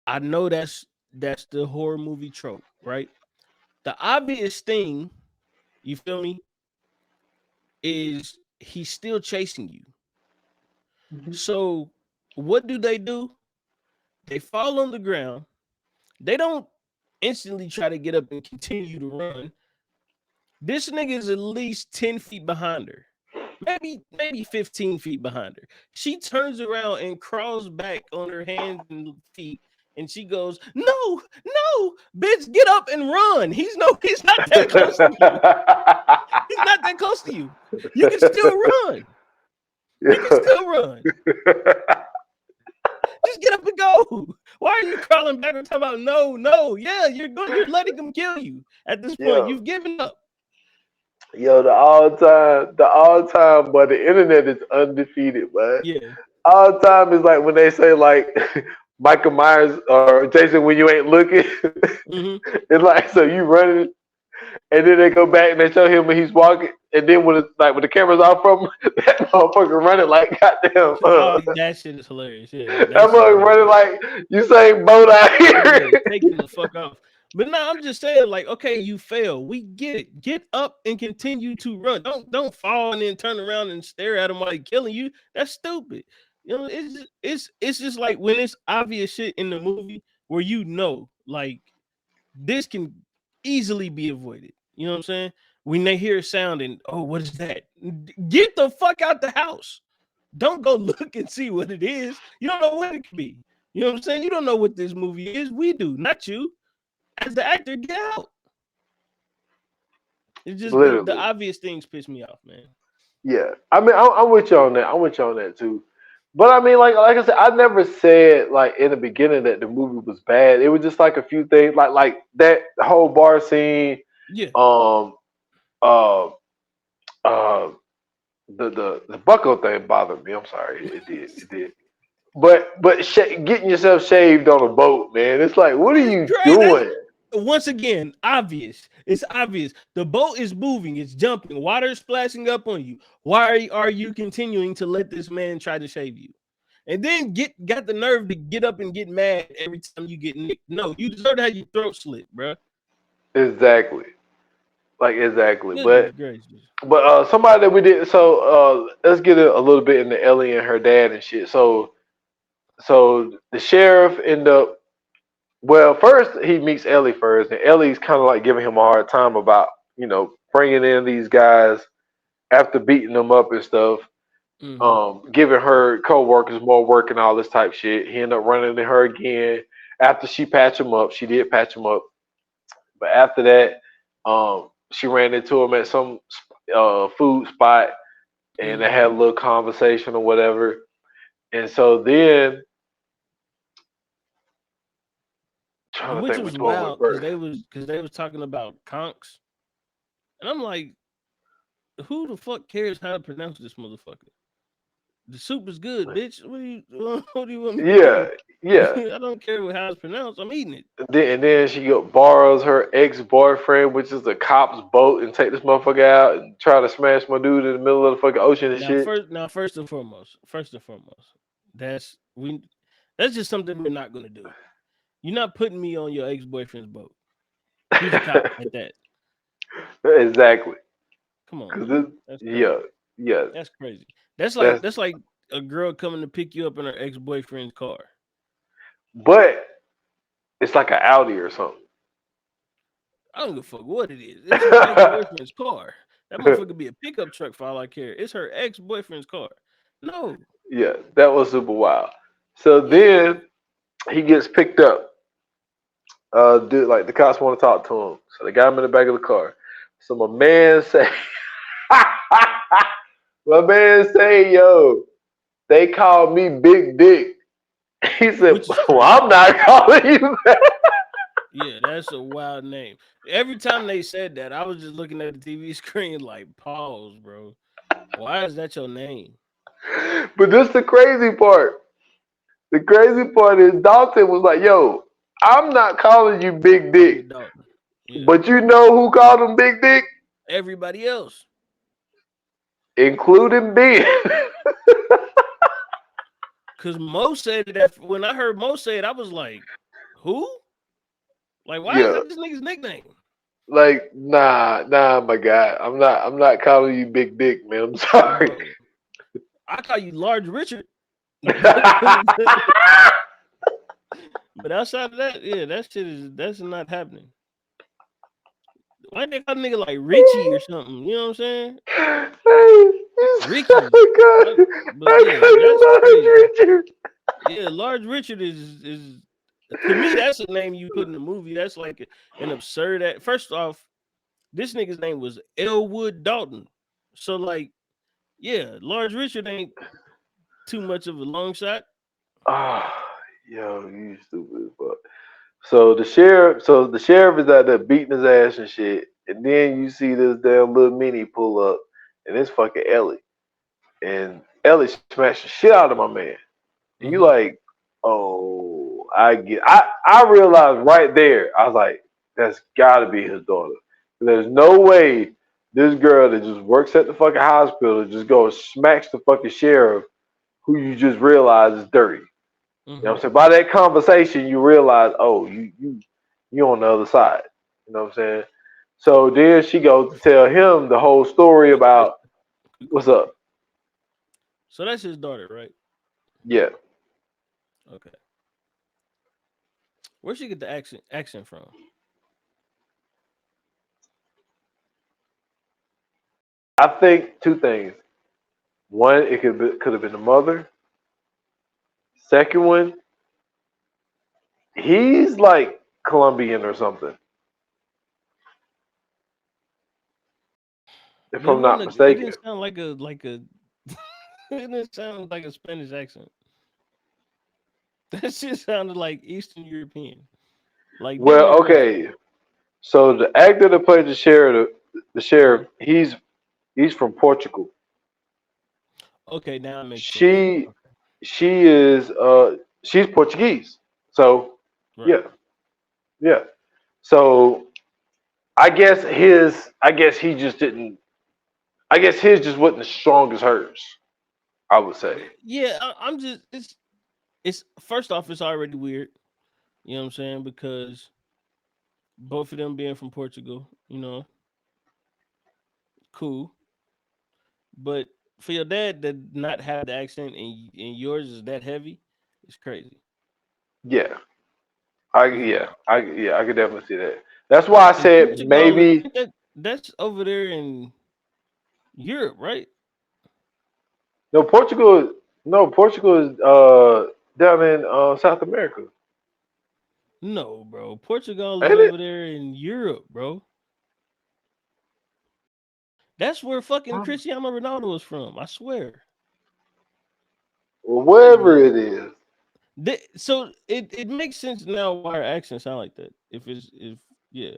Speaker 2: I know that's the horror movie trope, right? The obvious thing, you feel me, is he's still chasing you. So what do? They fall on the ground. They don't instantly try to get up and continue to run. This nigga is at least 10 feet behind her. Maybe 15 feet behind her. She turns around and crawls back on her hands and feet. And she goes, no, no, bitch, get up and run. He's not that close to you. He's not that close to you. You can still run. You can still run. Just get up and go. Why are you crawling back and talking about no, no? Yeah, you're letting him kill you. At this point,
Speaker 3: yo,
Speaker 2: you've given up.
Speaker 3: yo, the all time, but the internet is undefeated, man.
Speaker 2: Yeah.
Speaker 3: All time is like when they say like Michael Myers or Jason when you ain't looking.
Speaker 2: Hmm.
Speaker 3: It's like so you running. And then they go back and they show him when he's walking, and then when it's like when the camera's off from him, that motherfucker running like goddamn.
Speaker 2: Oh, that shit is hilarious. Yeah,
Speaker 3: That
Speaker 2: that shit
Speaker 3: motherfucker
Speaker 2: is
Speaker 3: running like Usain Bolt out
Speaker 2: yeah,
Speaker 3: here.
Speaker 2: taking the fuck off. But now I'm just saying, like, okay, you fail. We get it. Get up and continue to run. Don't fall and then turn around and stare at him while he's killing you. That's stupid. You know, it's just like when it's obvious shit in the movie where you know, like, this can easily be avoided. You know what I'm saying? When they hear a sound and oh, what is that? Get the fuck out the house. Don't go look and see what it is. You don't know what it could be. You know what I'm saying? You don't know what this movie is. We do, not you. As the actor, get out. It's just the
Speaker 3: Literally,
Speaker 2: obvious things piss me off, man.
Speaker 3: yeah. I mean, I'm with you on that. I'm with you on that too. But I mean, like I said, I never said like in the beginning that the movie was bad. It was just like a few things, like that whole bar scene.
Speaker 2: Yeah.
Speaker 3: Um, uh, uh, the bucko thing bothered me. I'm sorry, it did. But getting yourself shaved on a boat, man, it's like, what are
Speaker 2: It's
Speaker 3: you
Speaker 2: great.
Speaker 3: doing?
Speaker 2: Once again, obvious. It's obvious. The boat is moving. It's jumping. Water is splashing up on you. Why are you continuing to let this man try to shave you? And then got the nerve to get up and get mad every time you get nicked. No, you deserve to have your throat slit, bro.
Speaker 3: Exactly, like exactly.
Speaker 2: Goodness gracious.
Speaker 3: But somebody that we did. So let's get a little bit into Ellie and her dad and shit. So the sheriff end up. Well, first he meets Ellie first, and Ellie's kind of like giving him a hard time about bringing in these guys after beating them up and stuff. Giving her co-workers more work and all this type shit. He ended up running into her again after she patched him up. She did patch him up, but after that, she ran into him at some food spot, and they had a little conversation or whatever. And so then, trying to
Speaker 2: Which
Speaker 3: think
Speaker 2: was
Speaker 3: which one went
Speaker 2: wild
Speaker 3: first.
Speaker 2: because they was talking about conchs, and I'm like, who the fuck cares how to pronounce this motherfucker? The soup is good, bitch. What do you want me to
Speaker 3: Yeah,
Speaker 2: do?
Speaker 3: yeah.
Speaker 2: I don't care how it's pronounced. I'm eating it.
Speaker 3: And then she borrows her ex-boyfriend, which is a cop's boat, and take this motherfucker out and try to smash my dude in the middle of the fucking ocean and shit.
Speaker 2: First and foremost, that's we. That's just something we're not gonna do. You're not putting me on your ex-boyfriend's boat. He's a cop at that.
Speaker 3: Exactly.
Speaker 2: Come on,
Speaker 3: 'Cause
Speaker 2: man. That's crazy.
Speaker 3: yeah.
Speaker 2: That's crazy. That's
Speaker 3: That's
Speaker 2: like a girl coming to pick you up in her ex-boyfriend's car.
Speaker 3: but it's like an Audi or something.
Speaker 2: I don't give a fuck what it is. It's her ex-boyfriend's car. That motherfucker could be a pickup truck for all I care. It's her ex-boyfriend's car. No.
Speaker 3: Yeah, that was super wild. So
Speaker 2: Yeah.
Speaker 3: then he gets picked up. Dude, like the cops want to talk to him, so they got him in the back of the car. So my man say, yo, they called me Big Dick. He said,
Speaker 2: Which is
Speaker 3: well,
Speaker 2: crazy.
Speaker 3: I'm not calling you that.
Speaker 2: Yeah, that's a wild name. Every time they said that, I was just looking at the TV screen like, pause, bro. Why is that your name?
Speaker 3: But this the crazy part. The crazy part is Dalton was like, yo, I'm not calling you Big Dick.
Speaker 2: Yeah.
Speaker 3: But you know who called him Big Dick?
Speaker 2: Everybody else.
Speaker 3: Including Ben.
Speaker 2: Because Mo said that when I heard Mo say it, I was like, who? Like, why is that this nigga's nickname?
Speaker 3: Like, nah, my guy. I'm not calling you Big Dick, man. I'm sorry.
Speaker 2: Bro, I call you Large Richard. But outside of that, yeah, that's not happening. Why they call a nigga like Richie or something? You know what I'm saying? Ricky. But yeah, that's crazy. Yeah, Large Richard is to me, that's a name you put in the movie. That's like an absurd. First off, this nigga's name was Elwood Dalton. So like, yeah, Large Richard ain't too much of a long shot.
Speaker 3: Yo, you stupid as fuck. So the sheriff is out there beating his ass and shit, and then you see this damn little mini pull up, and it's fucking Ellie, and Ellie smashed the shit out of my man. And you like, oh, I realized right there, I was like, that's gotta be his daughter. There's no way this girl that just works at the fucking hospital just goes smacks the fucking sheriff who you just realize is dirty. You know what I'm saying? By that conversation, you realize, oh, you on the other side. You know what I'm saying? So then she goes to tell him the whole story
Speaker 2: Quick question.
Speaker 3: about
Speaker 2: Quick
Speaker 3: what's
Speaker 2: question.
Speaker 3: up.
Speaker 2: So that's his daughter, right?
Speaker 3: Yeah.
Speaker 2: Okay. Where'd she get the accent from?
Speaker 3: I think two things. One, could have been the mother. Second one, he's like Colombian or something, if
Speaker 2: But
Speaker 3: I'm not
Speaker 2: it
Speaker 3: mistaken.
Speaker 2: didn't sound like a it didn't sound like a Spanish accent. That shit sounded like Eastern European. Like damn
Speaker 3: Well,
Speaker 2: near Russian.
Speaker 3: okay. So the actor that played the
Speaker 2: Mhm.
Speaker 3: sheriff, he's from Portugal.
Speaker 2: Okay, now it makes sense.
Speaker 3: She
Speaker 2: Okay.
Speaker 3: she is she's Portuguese. So
Speaker 2: Right.
Speaker 3: yeah, yeah. So I guess he just didn't I guess his just wasn't as strong as hers, I would say.
Speaker 2: Yeah, I'm just it's first off it's already weird. You know what I'm saying? Because both of them being from Portugal, cool. But for your dad to not have the accent and yours is that heavy, it's crazy.
Speaker 3: Yeah.
Speaker 2: You know.
Speaker 3: I could definitely see that. That's why I
Speaker 2: And
Speaker 3: said
Speaker 2: Portugal,
Speaker 3: maybe
Speaker 2: ain't that's over there in Europe, right?
Speaker 3: no Portugal is down in South America.
Speaker 2: No, bro. Portugal is
Speaker 3: Ain't it?
Speaker 2: over there in Europe, bro. That's where fucking
Speaker 3: Um,
Speaker 2: Cristiano Ronaldo is from. I swear.
Speaker 3: Well,
Speaker 2: Hey,
Speaker 3: wherever
Speaker 2: man.
Speaker 3: it is.
Speaker 2: So it makes sense now why our accents sound like that. If yeah.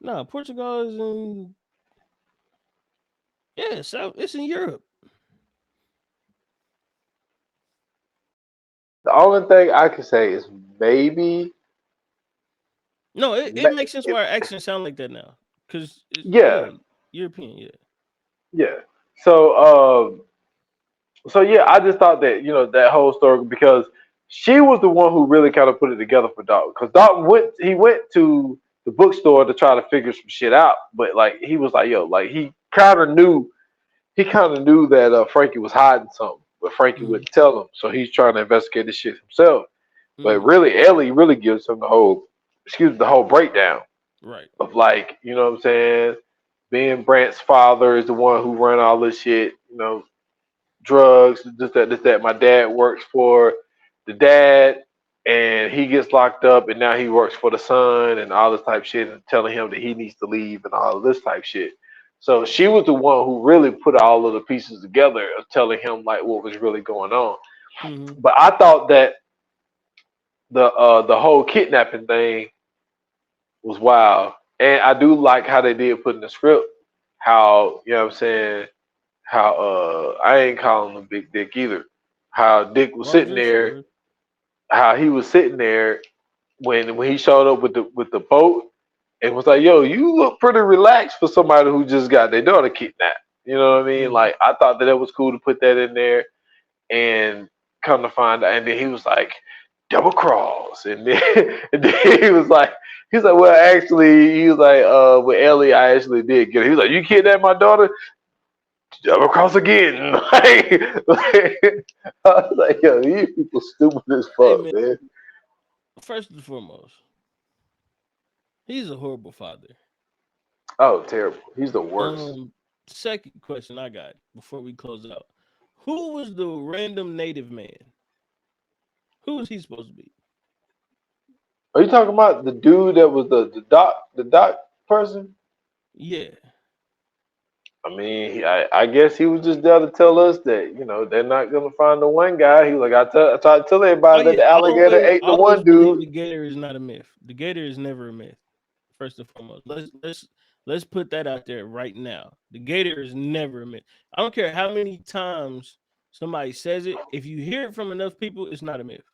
Speaker 2: Nah, Portugal is in yeah, South it's in Europe.
Speaker 3: The only thing I can say is maybe,
Speaker 2: No, it
Speaker 3: ma-
Speaker 2: makes sense why our accents sound like that now. Cause it's
Speaker 3: yeah,
Speaker 2: yeah, European, yeah.
Speaker 3: yeah. So, so yeah, I just thought that that whole story because she was the one who really kind of put it together for Doc because he went to the bookstore to try to figure some shit out, but like he was like yo, like he kind of knew that Frankie was hiding something, but Frankie
Speaker 2: Mm-hmm.
Speaker 3: wouldn't tell him, so he's trying to investigate this shit himself. But
Speaker 2: Mm-hmm.
Speaker 3: really, Ellie really gives him the whole breakdown
Speaker 2: Right.
Speaker 3: of like, you know what I'm saying? Being Brant's father is the one who run all this shit, drugs, this, that. My dad works for the dad and he gets locked up and now he works for the son and all this type shit and telling him that he needs to leave and all of this type shit. So she was the one who really put all of the pieces together of telling him like what was really going on.
Speaker 2: Mm-hmm.
Speaker 3: But I thought that the whole kidnapping thing was wild. And I do like how they did put in the script how, you know what I'm saying, how I ain't calling him Big Dick either. How Dick was sitting
Speaker 2: Rogers
Speaker 3: there,
Speaker 2: or
Speaker 3: how he was sitting there when he showed up with the boat and was like, "Yo, you look pretty relaxed for somebody who just got their daughter kidnapped." You know what I mean?
Speaker 2: mm-hmm.
Speaker 3: Like I thought that it was cool to put that in there and come to find out, and then he was like, "Double cross," and then, and then he was like, "Well, actually," he was like, "With Ellie, I actually did get her." He was like, "You kidnapped my daughter? Double cross again." I was like, "Yo, these people stupid as
Speaker 2: Hey
Speaker 3: fuck,
Speaker 2: man,
Speaker 3: man."
Speaker 2: first and foremost, he's a horrible father.
Speaker 3: Oh, terrible. He's the worst.
Speaker 2: Um, Second question I got before we close out. Who was the random native man? Who was he supposed to be?
Speaker 3: Are you talking about the dude that was the doc person?
Speaker 2: Yeah.
Speaker 3: I mean, I guess he was just there to tell us that they're not gonna find the one guy. He was like, I tried to tell
Speaker 2: Oh
Speaker 3: everybody that
Speaker 2: yeah.
Speaker 3: the alligator ate the
Speaker 2: Always
Speaker 3: one
Speaker 2: believe
Speaker 3: dude.
Speaker 2: the gator is not a myth. The gator is never a myth. First and foremost. Let's put that out there right now. The gator is never a myth. I don't care how many times somebody says it. If you hear it from enough people, it's not a myth.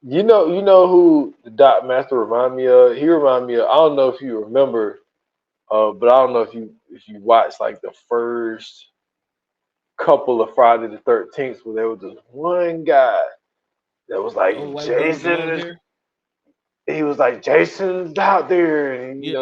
Speaker 3: You know who the Doc Master remind me of? He remind me of. I don't know if you remember. But I don't know if you watched like the first couple of Friday the 13th where there was this one guy that was like
Speaker 2: Oh, white dude with the
Speaker 3: Jason
Speaker 2: long
Speaker 3: is
Speaker 2: hair.
Speaker 3: he was like Jason's out there, and
Speaker 2: Yeah,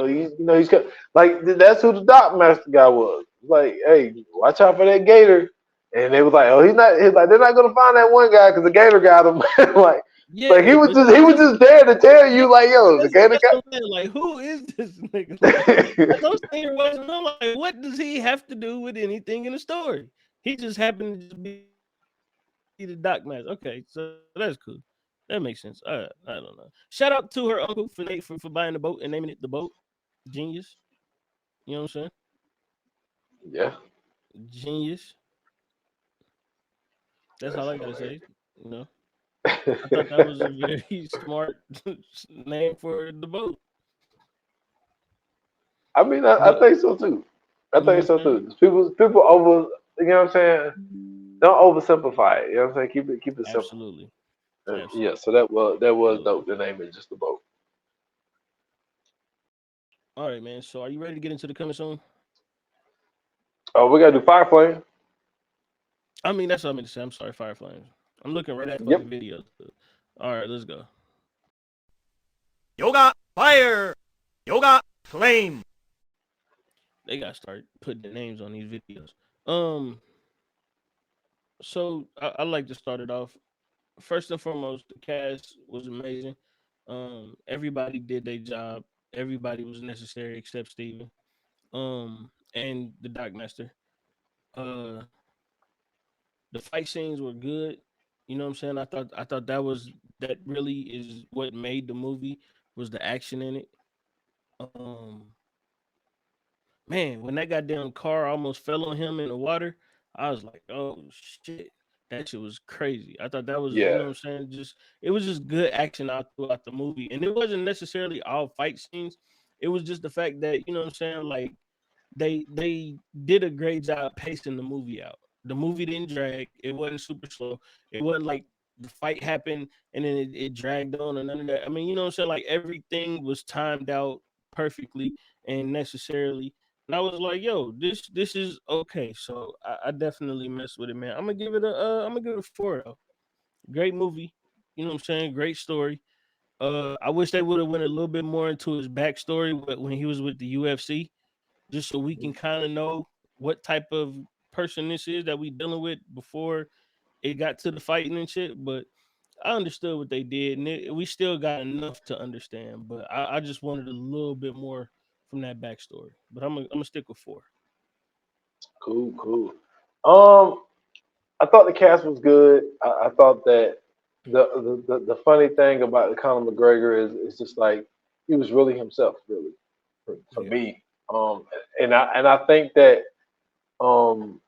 Speaker 3: like that's who the dock master guy was. Like, hey, watch out for that gator. And they was like, oh, he's not. He's like, they're not gonna find that one guy because the gator got him. like
Speaker 2: yeah, but
Speaker 3: he was just there to tell
Speaker 2: yeah,
Speaker 3: you, like, yo, the gator
Speaker 2: that's what I'm saying. Like, who is this nigga? Like,
Speaker 3: got.
Speaker 2: as I'm sitting here watching, I'm like, what does he have to do with anything in the story? He just happened to just be the doc master. Okay, so that's cool. That makes sense. I don't know. Shout out to her uncle for Nate for buying the boat and naming it the boat. Genius. You know what I'm saying?
Speaker 3: Yeah,
Speaker 2: Genius. That's all
Speaker 3: that's
Speaker 2: I gotta
Speaker 3: hilarious.
Speaker 2: say. You know, I thought that was a very smart name for the boat.
Speaker 3: I mean, I
Speaker 2: But
Speaker 3: think so too. I
Speaker 2: you know
Speaker 3: think
Speaker 2: what
Speaker 3: so
Speaker 2: I'm saying?
Speaker 3: too. People over, you know what I'm saying? Don't oversimplify it. You know what I'm saying? Keep it simple.
Speaker 2: Absolutely.
Speaker 3: Yeah.
Speaker 2: Absolutely.
Speaker 3: So that was dope. The name is just the boat.
Speaker 2: All right, man. So are you ready to get into the coming soon?
Speaker 3: Oh, we gotta do Fire Flame.
Speaker 2: I mean, that's what I meant to say. I'm sorry, Fire Flames. I'm looking right at the
Speaker 3: Yep.
Speaker 2: fucking videos. All right, let's go.
Speaker 5: Yoga fire. Yoga flame.
Speaker 2: They gotta start putting the names on these videos. Um, so I like to start it off. First and foremost, the cast was amazing. Everybody did their job. Everybody was necessary except Steven. And the Doc Master. Uh, the fight scenes were good. You know what I'm saying? I thought that really is what made the movie was the action in it. Um, man, when that goddamn car almost fell on him in the water, I was like, oh shit. That shit was crazy. I thought that was, you
Speaker 3: Yeah.
Speaker 2: know what I'm saying? Just it was just good action out throughout the movie. And it wasn't necessarily all fight scenes. It was just the fact that, you know what I'm saying, like they did a great job pacing the movie out. The movie didn't drag. It wasn't super slow. It wasn't like the fight happened and then it dragged on or none of that. I mean, you know what I'm saying? Like everything was timed out perfectly and necessarily. And I was like, yo, this is okay. So I definitely messed with it, man. I'm gonna give it a 4 though. Great movie. You know what I'm saying? Great story. I wish they would have went a little bit more into his backstory when he was with the UFC just so we can kind of know what type of person this is that we dealing with before it got to the fighting and shit. But I understood what they did, and we still got enough to understand. But I just wanted a little bit more from that backstory. But I'm gonna stick with 4.
Speaker 3: Cool. Um, I thought the cast was good. I thought that the funny thing about Conor McGregor is just like he was really himself, really for
Speaker 2: Yeah,
Speaker 3: me. And I think that um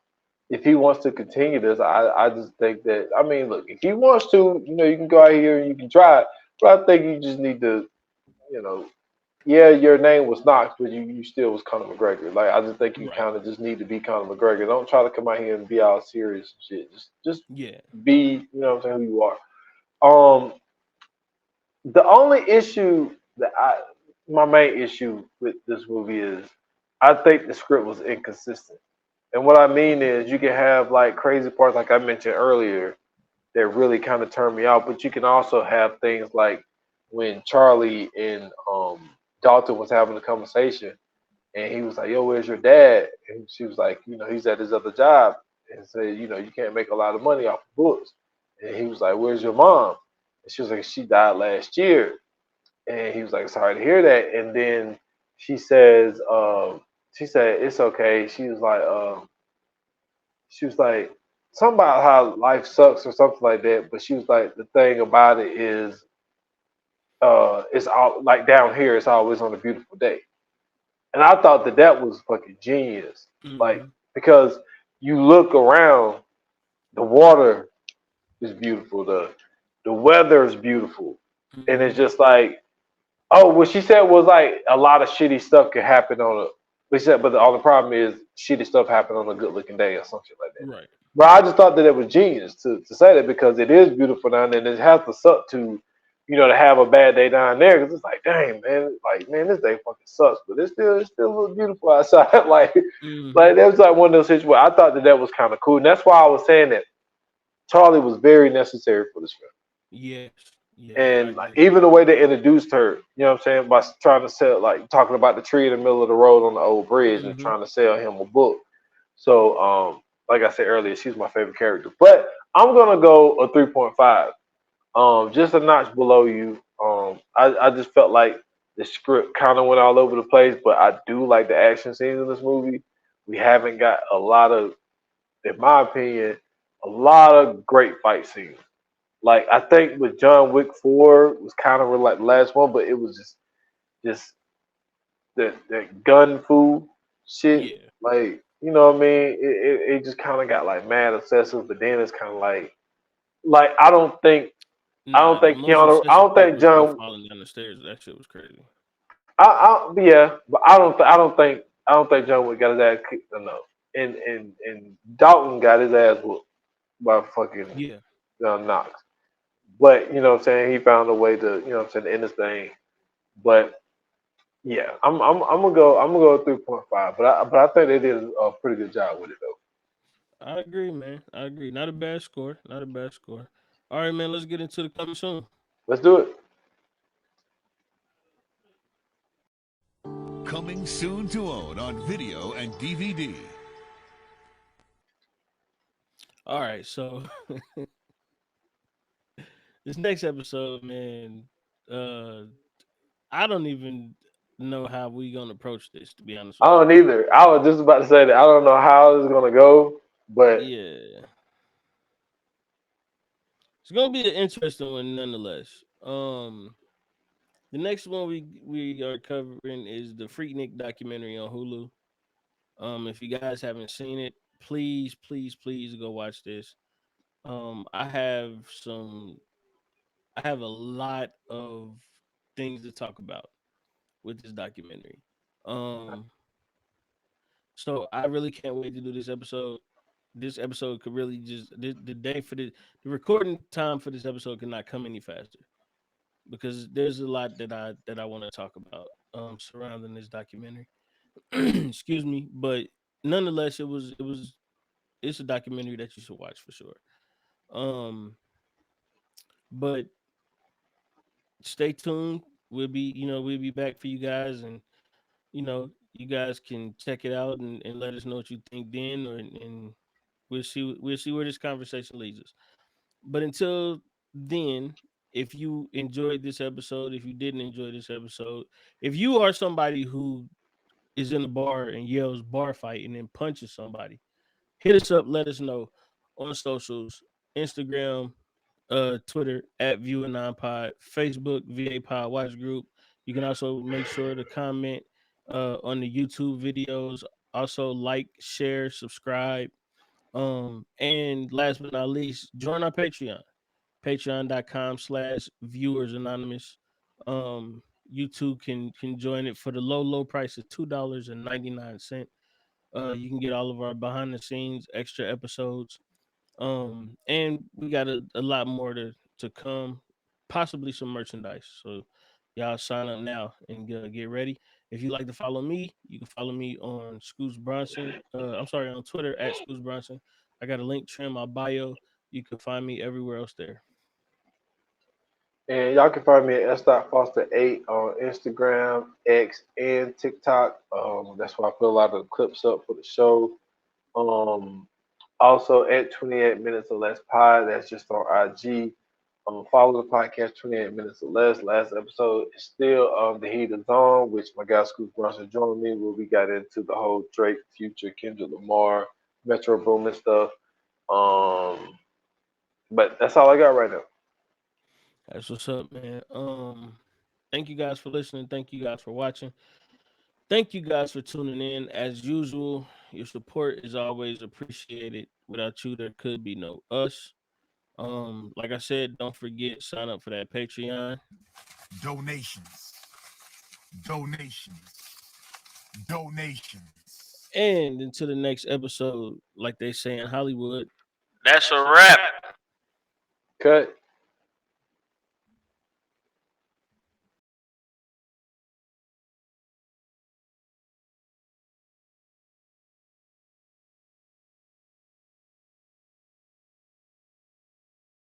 Speaker 3: if he wants to continue this, I just think that I mean, look, if he wants to, you can go out here and you can try it, but I think you just need to, you know, yeah, your name was Knox, but you still was Conor McGregor. Like I just think you
Speaker 2: right.
Speaker 3: kind of just need to be Conor McGregor. Don't try to come out here and be all serious and shit. Just
Speaker 2: Yeah,
Speaker 3: be, what I'm saying, who you are. Um, the only issue my main issue with this movie is I think the script was inconsistent. And what I mean
Speaker 2: okay,
Speaker 3: is you can have like crazy parts like I mentioned earlier that really kind of turn me out, but you can also have things like when Charlie and Dalton was having a conversation and he was like, "Yo, where's your dad?" And she was like, "He's at his other job," and said, "You can't make a lot of money off of books." And he was like, "Where's your mom?" And she was like, "She died last year." And he was like, "Sorry to hear that." And then she says, she said, "It's okay." She was like something about how life sucks or something like that. But she was like, the thing about it is, it's all like down here. It's always on a beautiful day. And I thought that was fucking genius. Like,
Speaker 2: mm-hmm.
Speaker 3: because you look around, the water is beautiful, the weather is beautiful. And
Speaker 2: Mm-hmm.
Speaker 3: it's just like, oh, what she said was like a lot of shitty stuff could happen on a but she said, but the only problem is shitty stuff happen on a good looking day or something like that.
Speaker 2: Right.
Speaker 3: But I just thought that it was genius to say that because it is beautiful down there and it has to suck to to have a bad day down there because it's like, dang, man, like, man, this day fucking sucks, but it still looks beautiful outside. Like that was like one of those situations where I thought that was kind of cool, and that's why I was saying that Charlie was very necessary for this film.
Speaker 2: Yes, yes, I
Speaker 3: And like
Speaker 2: agree.
Speaker 3: even the way they introduced her, you know what I'm saying, by trying to sell, like talking about the tree in the middle of the road on the old bridge and
Speaker 2: Mm-hmm.
Speaker 3: trying to sell him a book. So, like I said earlier, she's my favorite character. But I'm gonna go a 3.5. Just a notch below you. I just felt like the script kind of went all over the place, but I do like the action scenes in this movie. We haven't got a lot of, in my opinion, a lot of great fight scenes. Like I think with John Wick 4 was kind of like the last one, but it was just that gun food shit.
Speaker 2: Yeah.
Speaker 3: Like you know what I mean? It just kind of got like mad obsessive, but then it's kind of like I don't
Speaker 2: Nah, the
Speaker 3: think
Speaker 2: most
Speaker 3: Keanu. I
Speaker 2: obsessive
Speaker 3: don't
Speaker 2: part
Speaker 3: think
Speaker 2: was her
Speaker 3: John.
Speaker 2: falling down the stairs. That shit was crazy.
Speaker 3: Yeah, but I don't think John Wick got his ass kicked enough. And Dalton got his ass whooped by fucking
Speaker 2: Yeah.
Speaker 3: Knox. But you know what I'm saying, he found a way to, you know what I'm saying, to end this thing. But yeah, I'm gonna go 3.5. But I think they did a pretty good job with it though.
Speaker 2: I agree, man. I agree. Not a bad score. Not a bad score. All right, man. Let's get into the coming soon.
Speaker 3: Let's do it.
Speaker 6: Coming soon to own on video and DVD.
Speaker 2: All right, so this next episode, man, uh, I don't even know how we gonna approach this. To be honest
Speaker 3: I
Speaker 2: with
Speaker 3: don't either. I was just about to say that I don't know how it's gonna go,
Speaker 2: you,
Speaker 3: but
Speaker 2: yeah, it's gonna be an interesting one nonetheless. The next one we are covering is the Freaknik documentary on Hulu. If you guys haven't seen it, please, please, please go watch this. I have a lot of things to talk about with this documentary. Um, so I really can't wait to do this episode. This episode could really just the day for the recording time for this episode could not come any faster because there's a lot that I want to talk about surrounding this documentary. Excuse me, but nonetheless, it's a documentary that you should watch for sure. Um, but stay tuned. We'll be back for you guys, and you guys can check it out and let us know what you think then, and we'll see where this conversation leads us. But until then, if you enjoyed this episode, if you didn't enjoy this episode, if you are somebody who is in a bar and yells bar fight and then punches somebody, hit us up, let us know on socials, Instagram, Twitter at ViewAnonPod, Facebook VA Pod Watch Group. You can also make sure to comment on the YouTube videos. Also like, share, subscribe. And last but not least, join our Patreon. Patreon.com/viewers anonymous. You too can join it for the low price of $2.99. You can get all of our behind the scenes extra episodes. And we got a lot more to come, possibly some merchandise. So y'all sign up now and get ready. If you like to follow me, you can follow me on Scoots Bronson. I'm sorry, on Twitter at Scoots Bronson. I got a link tree in my bio. You can find me everywhere else there.
Speaker 3: and y'all can find me at s.foster8 on Instagram, X, and TikTok. That's where I put a lot of the clips up for the show. Um, Also at 28 minutes or less pod. That's just on IG. Follow the podcast 28 minutes or less. Last episode is still the heat is on, which my guy Scoop Brunson joined me where we got into the whole Drake, Future, Kendrick Lamar, Metro Boomin stuff. Um, but that's all I got right now.
Speaker 2: That's what's up, man. Thank you guys for listening. Thank you guys for watching. Thank you guys for tuning in. As usual, your support is always appreciated. Without you, there could be no us. Like I said, don't forget, sign up for that Patreon.
Speaker 6: Donations. Donations. Donations.
Speaker 2: And until the next episode, like they say in Hollywood, that's a wrap.
Speaker 3: Cut.